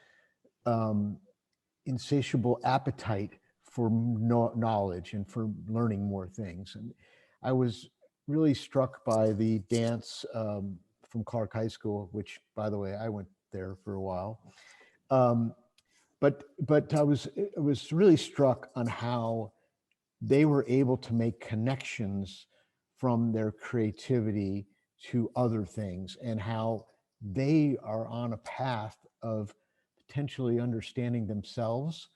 insatiable appetite for knowledge and for learning more things. And I was really struck by the dance from Clark High School, which, by the way, I went there for a while. But I was really struck on how they were able to make connections from their creativity to other things, and how they are on a path of potentially understanding themselves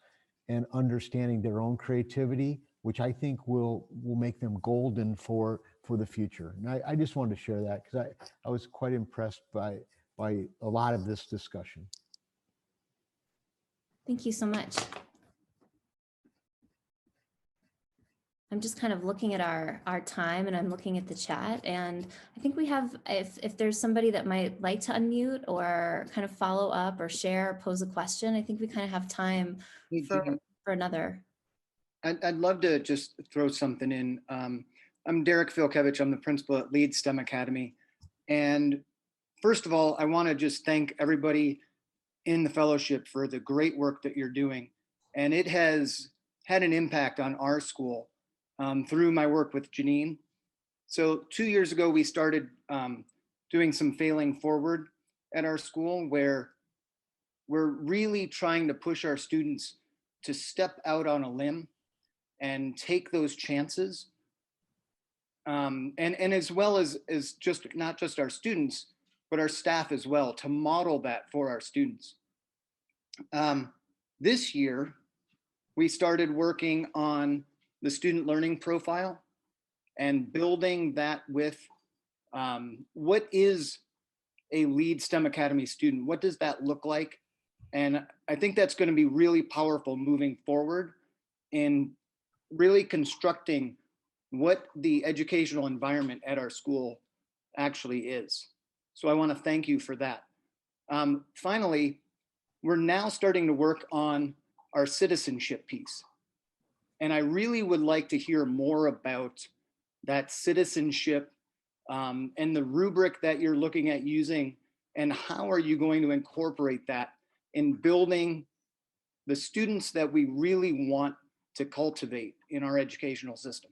and understanding their own creativity, which I think will make them golden for the future. And I just wanted to share that because I was quite impressed by a lot of this discussion. Thank you so much. I'm just kind of looking at our time, and I'm looking at the chat, and I think we have, if there's somebody that might like to unmute or kind of follow up or share or pose a question, I think we kind of have time for another. I'd love to just throw something in. I'm Derek Filkevich. I'm the principal at Lead STEM Academy. And first of all, I want to just thank everybody in the fellowship for the great work that you're doing. And it has had an impact on our school through my work with Janine. So 2 years ago, we started doing some Failing Forward at our school, where we're really trying to push our students to step out on a limb and take those chances. And as well as just not just our students, but our staff as well, to model that for our students. This year, we started working on the student learning profile and building that with what is a Lead STEM Academy student? What does that look like? And I think that's going to be really powerful moving forward in really constructing what the educational environment at our school actually is. So I want to thank you for that. Finally, we're now starting to work on our citizenship piece. And I really would like to hear more about that citizenship and the rubric that you're looking at using, and how are you going to incorporate that in building the students that we really want to cultivate in our educational system.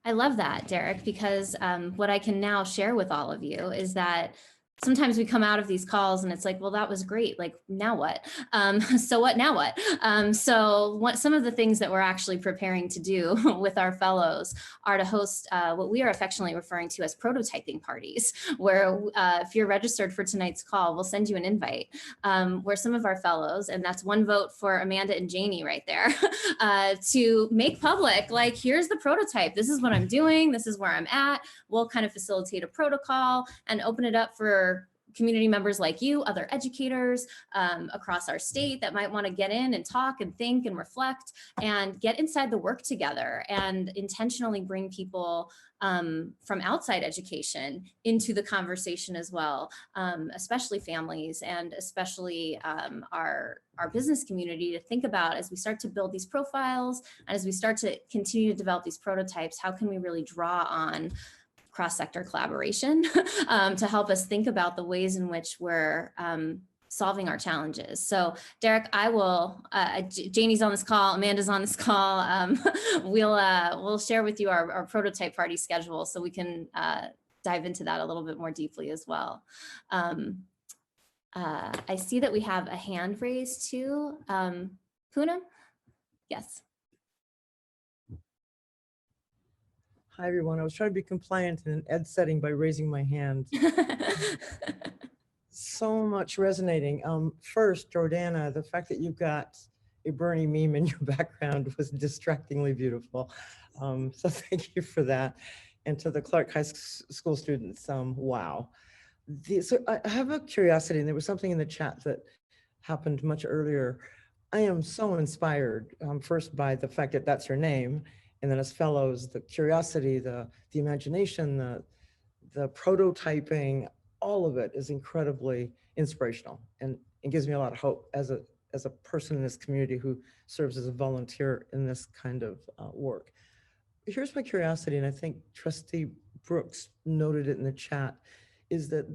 I love that, Derek, because what I can now share with all of you is that sometimes we come out of these calls and it's like, well, that was great. Like, now what? So what, now what? Some of the things that we're actually preparing to do with our fellows are to host what we are affectionately referring to as prototyping parties, where if you're registered for tonight's call, we'll send you an invite where some of our fellows, and that's one vote for Amanda and Janie right there, to make public, like, here's the prototype. This is what I'm doing. This is where I'm at. We'll kind of facilitate a protocol and open it up for community members like you, other educators across our state that might want to get in and talk and think and reflect and get inside the work together, and intentionally bring people from outside education into the conversation as well, especially families and especially our business community, to think about, as we start to build these profiles and as we start to continue to develop these prototypes, how can we really draw on cross-sector collaboration to help us think about the ways in which we're solving our challenges. So Derek, I will, Janie's on this call, Amanda's on this call. We'll share with you our prototype party schedule so we can dive into that a little bit more deeply as well. I see that we have a hand raised too. Poonam? Yes. Hi, everyone. I was trying to be compliant in an ed setting by raising my hand. So much resonating. First, Jordana, the fact that you've got a Bernie meme in your background was distractingly beautiful. So thank you for that. And to the Clark High School students, wow. So I have a curiosity, and there was something in the chat that happened much earlier. I am so inspired, first by the fact that that's your name, and then as fellows, the curiosity, the imagination, the prototyping, all of it is incredibly inspirational, and it gives me a lot of hope as a person in this community who serves as a volunteer in this kind of work. Here's my curiosity, and I think Trustee Brooks noted it in the chat, is that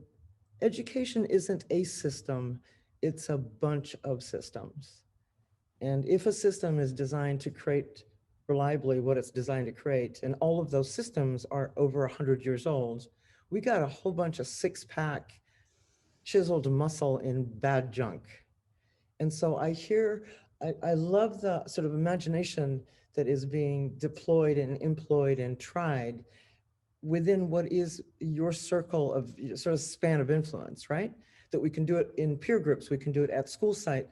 education isn't a system, it's a bunch of systems. And if a system is designed to create reliably what it's designed to create, and all of those systems are over 100 years old, we got a whole bunch of six-pack chiseled muscle in bad junk. And so I love the sort of imagination that is being deployed and employed and tried within what is your circle of sort of span of influence, right? That we can do it in peer groups, we can do it at school site.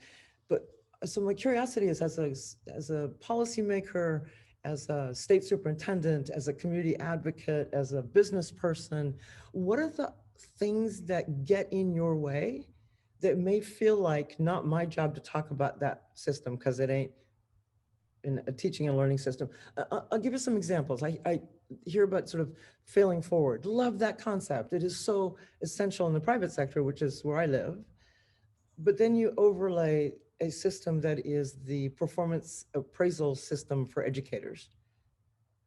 But so my curiosity is, as a policymaker, as a state superintendent, as a community advocate, as a business person, what are the things that get in your way that may feel like not my job to talk about that system because it ain't in a teaching and learning system? I'll give you some examples. I hear about sort of failing forward. Love that concept. It is so essential in the private sector, which is where I live. But then you overlay a system that is the performance appraisal system for educators.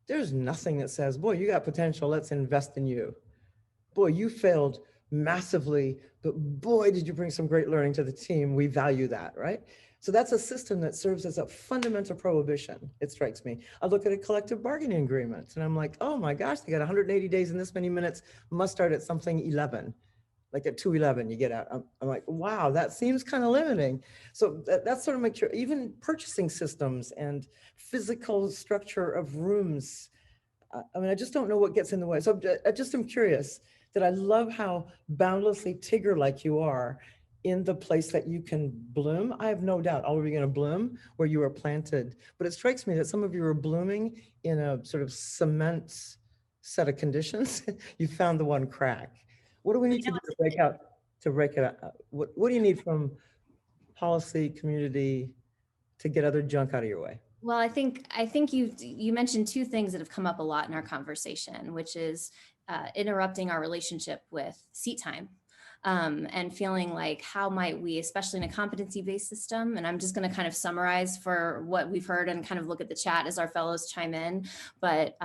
There's nothing that says, boy, you got potential, let's invest in you. Boy, you failed massively, but boy, did you bring some great learning to the team. We value that, right? So that's a system that serves as a fundamental prohibition, it strikes me. I look at a collective bargaining agreement and I'm like, oh my gosh, they got 180 days and this many minutes, must start at something 11. Like at 2:11, you get out. I'm like, wow, that seems kind of limiting. So that's sort of make sure, even purchasing systems and physical structure of rooms. I mean, I just don't know what gets in the way. So I just am curious that I love how boundlessly Tigger-like you are in the place that you can bloom. I have no doubt all of you are going to bloom where you are planted. But it strikes me that some of you are blooming in a sort of cement set of conditions. You found the one crack. What do we need to do to break it out? What do you need from policy, community to get other junk out of your way? Well, I think you mentioned two things that have come up a lot in our conversation, which is interrupting our relationship with seat time. And feeling like how might we, especially in a competency-based system, and I'm just going to kind of summarize for what we've heard and kind of look at the chat as our fellows chime in, but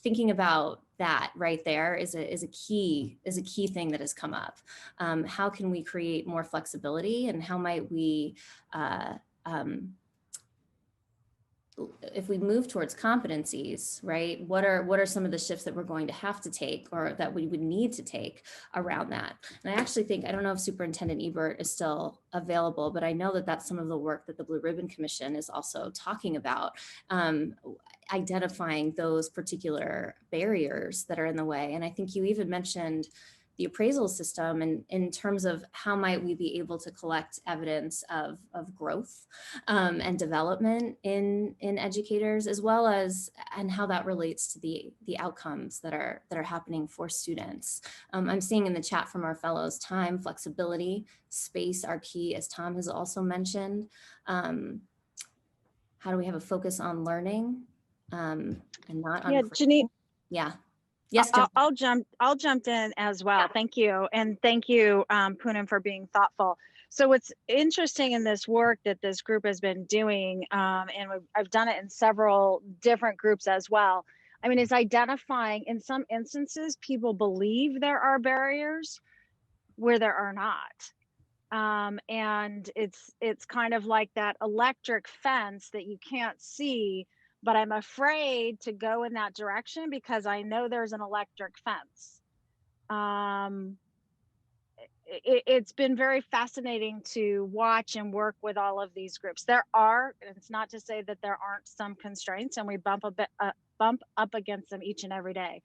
thinking about that right there is a key thing that has come up. How can we create more flexibility, and how might we if we move towards competencies, right, what are some of the shifts that we're going to have to take, or that we would need to take around that? And I actually think, I don't know if Superintendent Ebert is still available, but I know that that's some of the work that the Blue Ribbon Commission is also talking about, identifying those particular barriers that are in the way. And I think you even mentioned the appraisal system, and in terms of how might we be able to collect evidence of growth and development in educators, as well as and how that relates to the outcomes that are happening for students. I'm seeing in the chat from our fellows, time, flexibility, space are key, as Tom has also mentioned. How do we have a focus on learning and not on? Yeah, Janine. Yeah. Yes, I'll jump in as well. Thank you. And thank you, Poonam, for being thoughtful. So what's interesting in this work that this group has been doing, and I've done it in several different groups as well, I mean, is identifying, in some instances, people believe there are barriers where there are not. And it's kind of like that electric fence that you can't see, but I'm afraid to go in that direction because I know there's an electric fence. It's been very fascinating to watch and work with all of these groups. There are, and it's not to say that there aren't some constraints, and we bump up against them each and every day.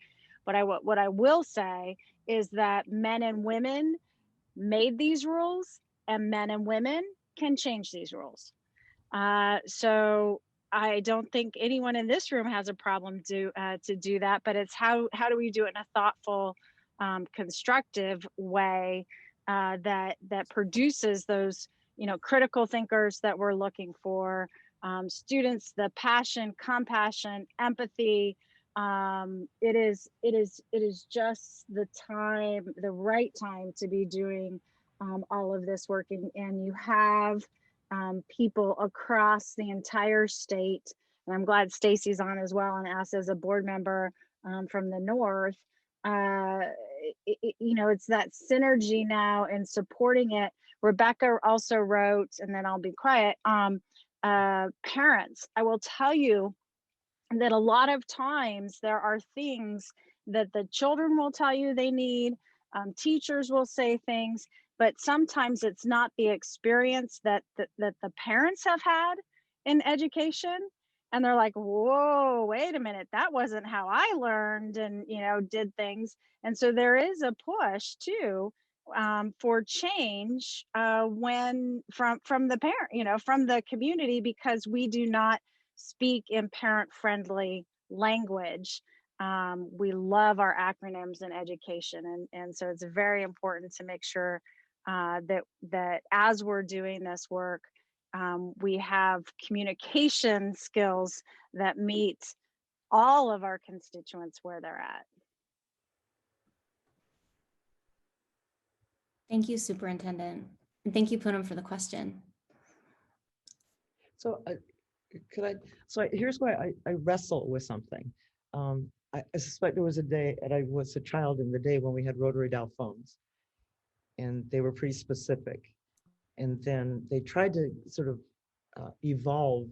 But what I will say is that men and women made these rules, and men and women can change these rules. So I don't think anyone in this room has a problem to do that, but it's how do we do it in a thoughtful, constructive way that produces those, critical thinkers that we're looking for, students, the passion, compassion, empathy. It is just the right time to be doing all of this work, and you have people across the entire state. And I'm glad Stacy's on as well, and asked as a board member from the North. It's that synergy now and supporting it. Rebecca also wrote, and then I'll be quiet, parents. I will tell you that a lot of times there are things that the children will tell you they need. Teachers will say things, but sometimes it's not the experience that the parents have had in education. And they're like, whoa, wait a minute, that wasn't how I learned and, you know, did things. And so there is a push too for change when from the parent, you know, from the community, because we do not speak in parent friendly language. We love our acronyms in education. And so it's very important to make sure that as we're doing this work, we have communication skills that meet all of our constituents where they're at. Thank you, Superintendent. And thank you, Poonam, for the question. So here's why I wrestle with something. I suspect there was a day, and I was a child in the day when we had rotary dial phones, and they were pretty specific. And then they tried to sort of evolve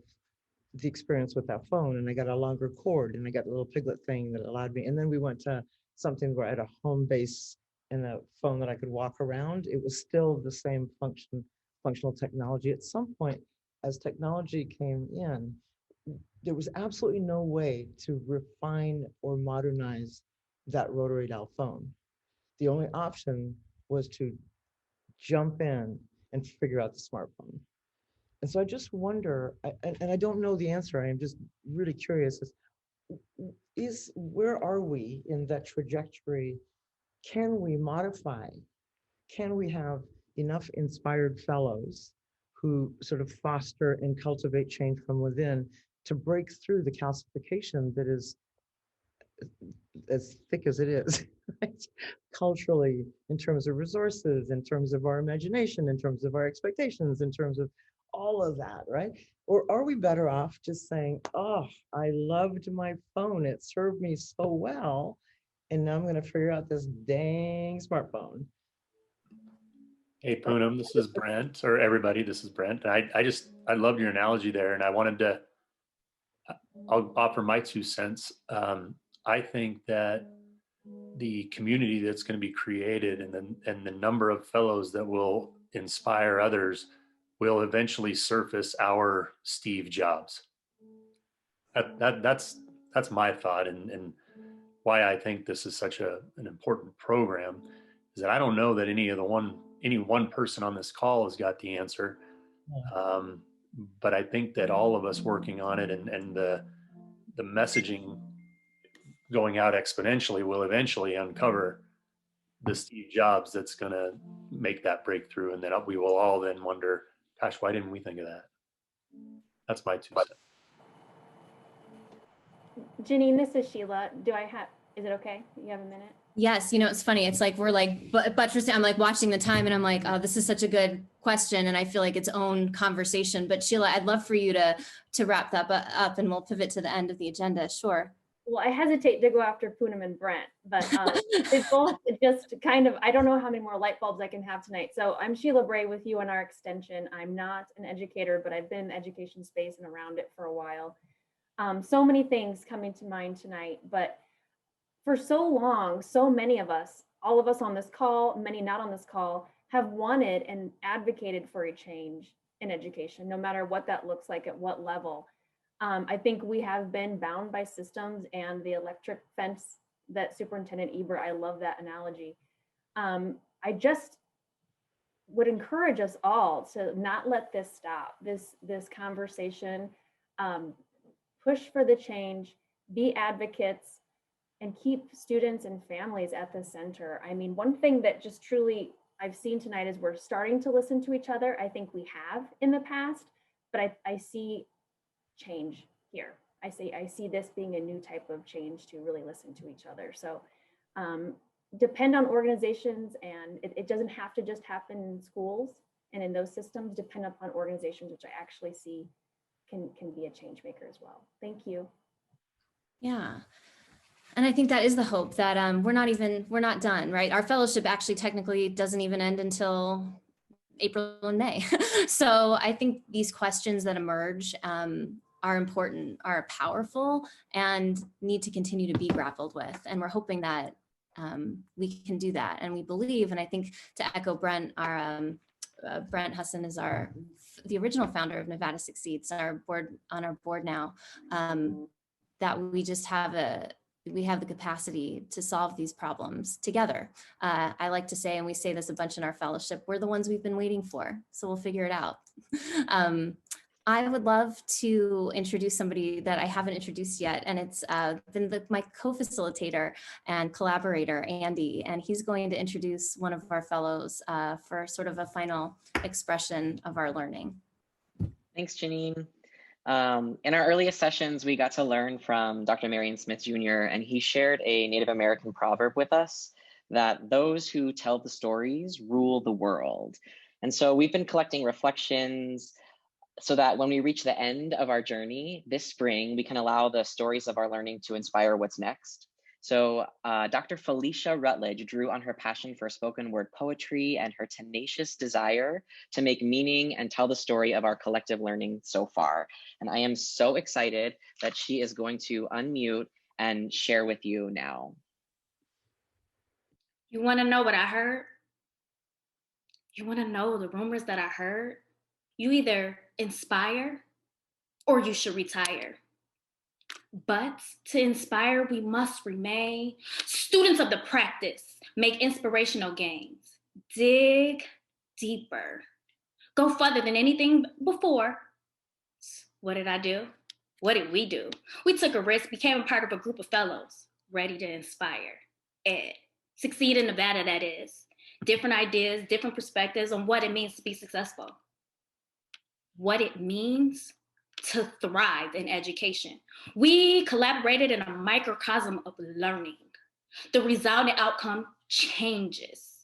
the experience with that phone, and I got a longer cord, and I got a little piglet thing that allowed me. And then we went to something where I had a home base and a phone that I could walk around. It was still the same functional technology. At some point, as technology came in, there was absolutely no way to refine or modernize that rotary dial phone. The only option was to jump in and figure out the smartphone. And so I just wonder, and I don't know the answer, I am just really curious, is where are we in that trajectory? Can we modify? Can we have enough inspired fellows who sort of foster and cultivate change from within to break through the calcification that is as thick as it is, right? Culturally, in terms of resources, in terms of our imagination, in terms of our expectations, in terms of all of that, right? Or are we better off just saying, oh, I loved my phone, it served me so well, and now I'm going to figure out this dang smartphone? Hey, Poonam, this is Brent, or everybody, this is Brent. I loved your analogy there, and I wanted to, I'll offer my 2 cents. I think that the community that's going to be created and the number of fellows that will inspire others will eventually surface our Steve Jobs. That's my thought, and why I think this is such an important program is that I don't know that any one person on this call has got the answer. But I think that all of us working on it and the messaging going out exponentially will eventually uncover the Steve Jobs that's going to make that breakthrough. And then we will all then wonder, gosh, why didn't we think of that? That's my 2 cents. Janine, this is Sheila. Is it okay? You have a minute? Yes, you know, it's funny. It's like we're like buttressing. I'm like watching the time and I'm like, oh, this is such a good question. And I feel like its own conversation. But Sheila, I'd love for you to wrap that up and we'll pivot to the end of the agenda. Sure. Well, I hesitate to go after Poonam and Brent, but they both just kind of, I don't know how many more light bulbs I can have tonight. So I'm Sheila Bray with UNR Extension. I'm not an educator, but I've been in the education space and around it for a while. So many things coming to mind tonight, but for so long, so many of us, all of us on this call, many not on this call, have wanted and advocated for a change in education, no matter what that looks like, at what level. I think we have been bound by systems and the electric fence that Superintendent Ebert, I love that analogy. I just would encourage us all to not let this stop, this conversation, push for the change, be advocates, and keep students and families at the center. I mean, one thing that just truly I've seen tonight is we're starting to listen to each other. I think we have in the past, but I see change here. I see this being a new type of change to really listen to each other. So depend on organizations, and it doesn't have to just happen in schools and in those systems. Depend upon organizations, which I actually see can be a change maker as well. Thank you. Yeah. And I think that is the hope that we're not done, right? Our fellowship actually technically doesn't even end until April and May. So I think these questions that emerge are important, are powerful, and need to continue to be grappled with. And we're hoping that we can do that. And we believe, and I think to echo Brent, Brent Husson is the original founder of Nevada Succeeds, on our board now, that we just have the capacity to solve these problems together. I like to say, and we say this a bunch in our fellowship, we're the ones we've been waiting for, so we'll figure it out. I would love to introduce somebody that I haven't introduced yet, and it's been my co-facilitator and collaborator, Andy, and he's going to introduce one of our fellows for sort of a final expression of our learning. Thanks, Janine. In our earliest sessions, we got to learn from Dr. Marion Smith Jr., and he shared a Native American proverb with us that those who tell the stories rule the world. And so we've been collecting reflections so that when we reach the end of our journey this spring, we can allow the stories of our learning to inspire what's next. So Dr. Felicia Rutledge drew on her passion for spoken word poetry and her tenacious desire to make meaning and tell the story of our collective learning so far. And I am so excited that she is going to unmute and share with you now. You want to know what I heard? You want to know the rumors that I heard? You either inspire or you should retire. But to inspire, we must remain students of the practice, make inspirational gains, dig deeper, go further than anything before. What did I do? What did we do? We took a risk, became a part of a group of fellows, ready to inspire, succeed in Nevada, that is. Different ideas, different perspectives on what it means to be successful. What it means to thrive in education. We collaborated in a microcosm of learning. The resulting outcome changes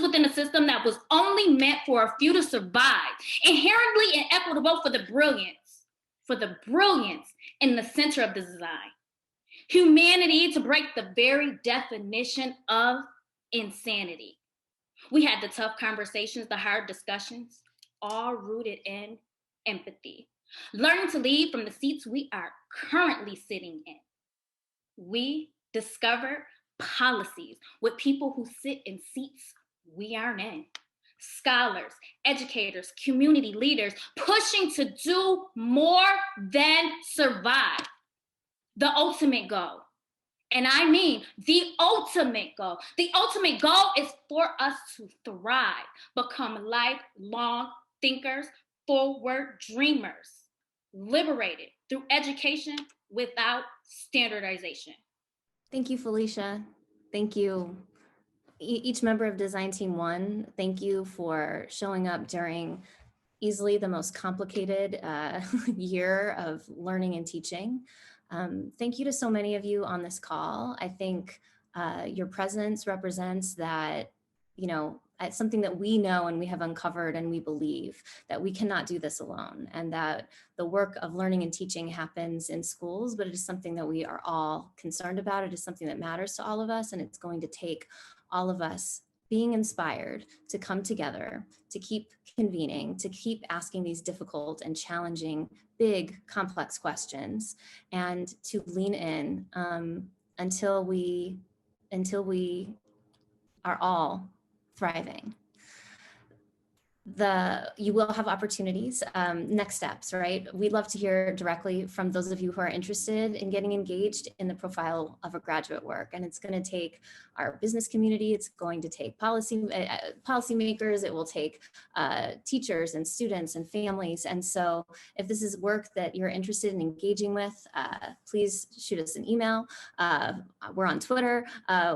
within a system that was only meant for a few to survive, inherently inequitable for the brilliance in the center of the design. Humanity to break the very definition of insanity. We had the tough conversations, the hard discussions, all rooted in empathy. Learning to lead from the seats we are currently sitting in. We discovered policies with people who sit in seats we aren't in. Scholars, educators, community leaders pushing to do more than survive. The ultimate goal. And I mean the ultimate goal. The ultimate goal is for us to thrive, become lifelong thinkers, forward dreamers, liberated through education without standardization. Thank you, Felicia. Thank you. Each member of Design Team 1, thank you for showing up during easily the most complicated year of learning and teaching. Thank you to so many of you on this call. I think your presence represents that, it's something that we know and we have uncovered, and we believe that we cannot do this alone, and that the work of learning and teaching happens in schools, but it is something that we are all concerned about. It is something that matters to all of us, and it's going to take all of us being inspired to come together, to keep convening, to keep asking these difficult and challenging, big, complex questions, and to lean in until we are all thriving. You will have opportunities, next steps, right? We'd love to hear directly from those of you who are interested in getting engaged in the profile of a graduate work. And it's going to take our business community, it's going to take policymakers, it will take teachers and students and families. And so if this is work that you're interested in engaging with, please shoot us an email. We're on Twitter.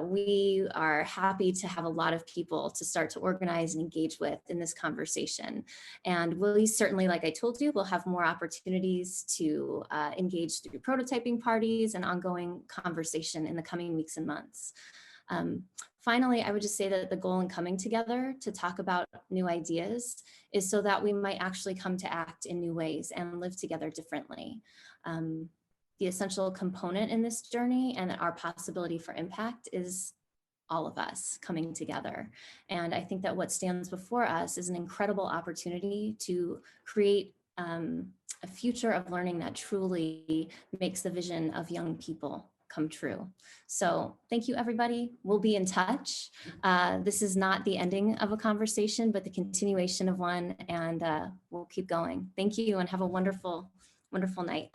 We are happy to have a lot of people to start to organize and engage with in this conversation. And we certainly, like I told you, we'll have more opportunities to engage through prototyping parties and ongoing conversation in the coming weeks and months. Finally, I would just say that the goal in coming together to talk about new ideas is so that we might actually come to act in new ways and live together differently. The essential component in this journey and our possibility for impact is all of us coming together. And I think that what stands before us is an incredible opportunity to create a future of learning that truly makes the vision of young people come true. So thank you, everybody. We'll be in touch. This is not the ending of a conversation, but the continuation of one, and we'll keep going. Thank you and have a wonderful, wonderful night.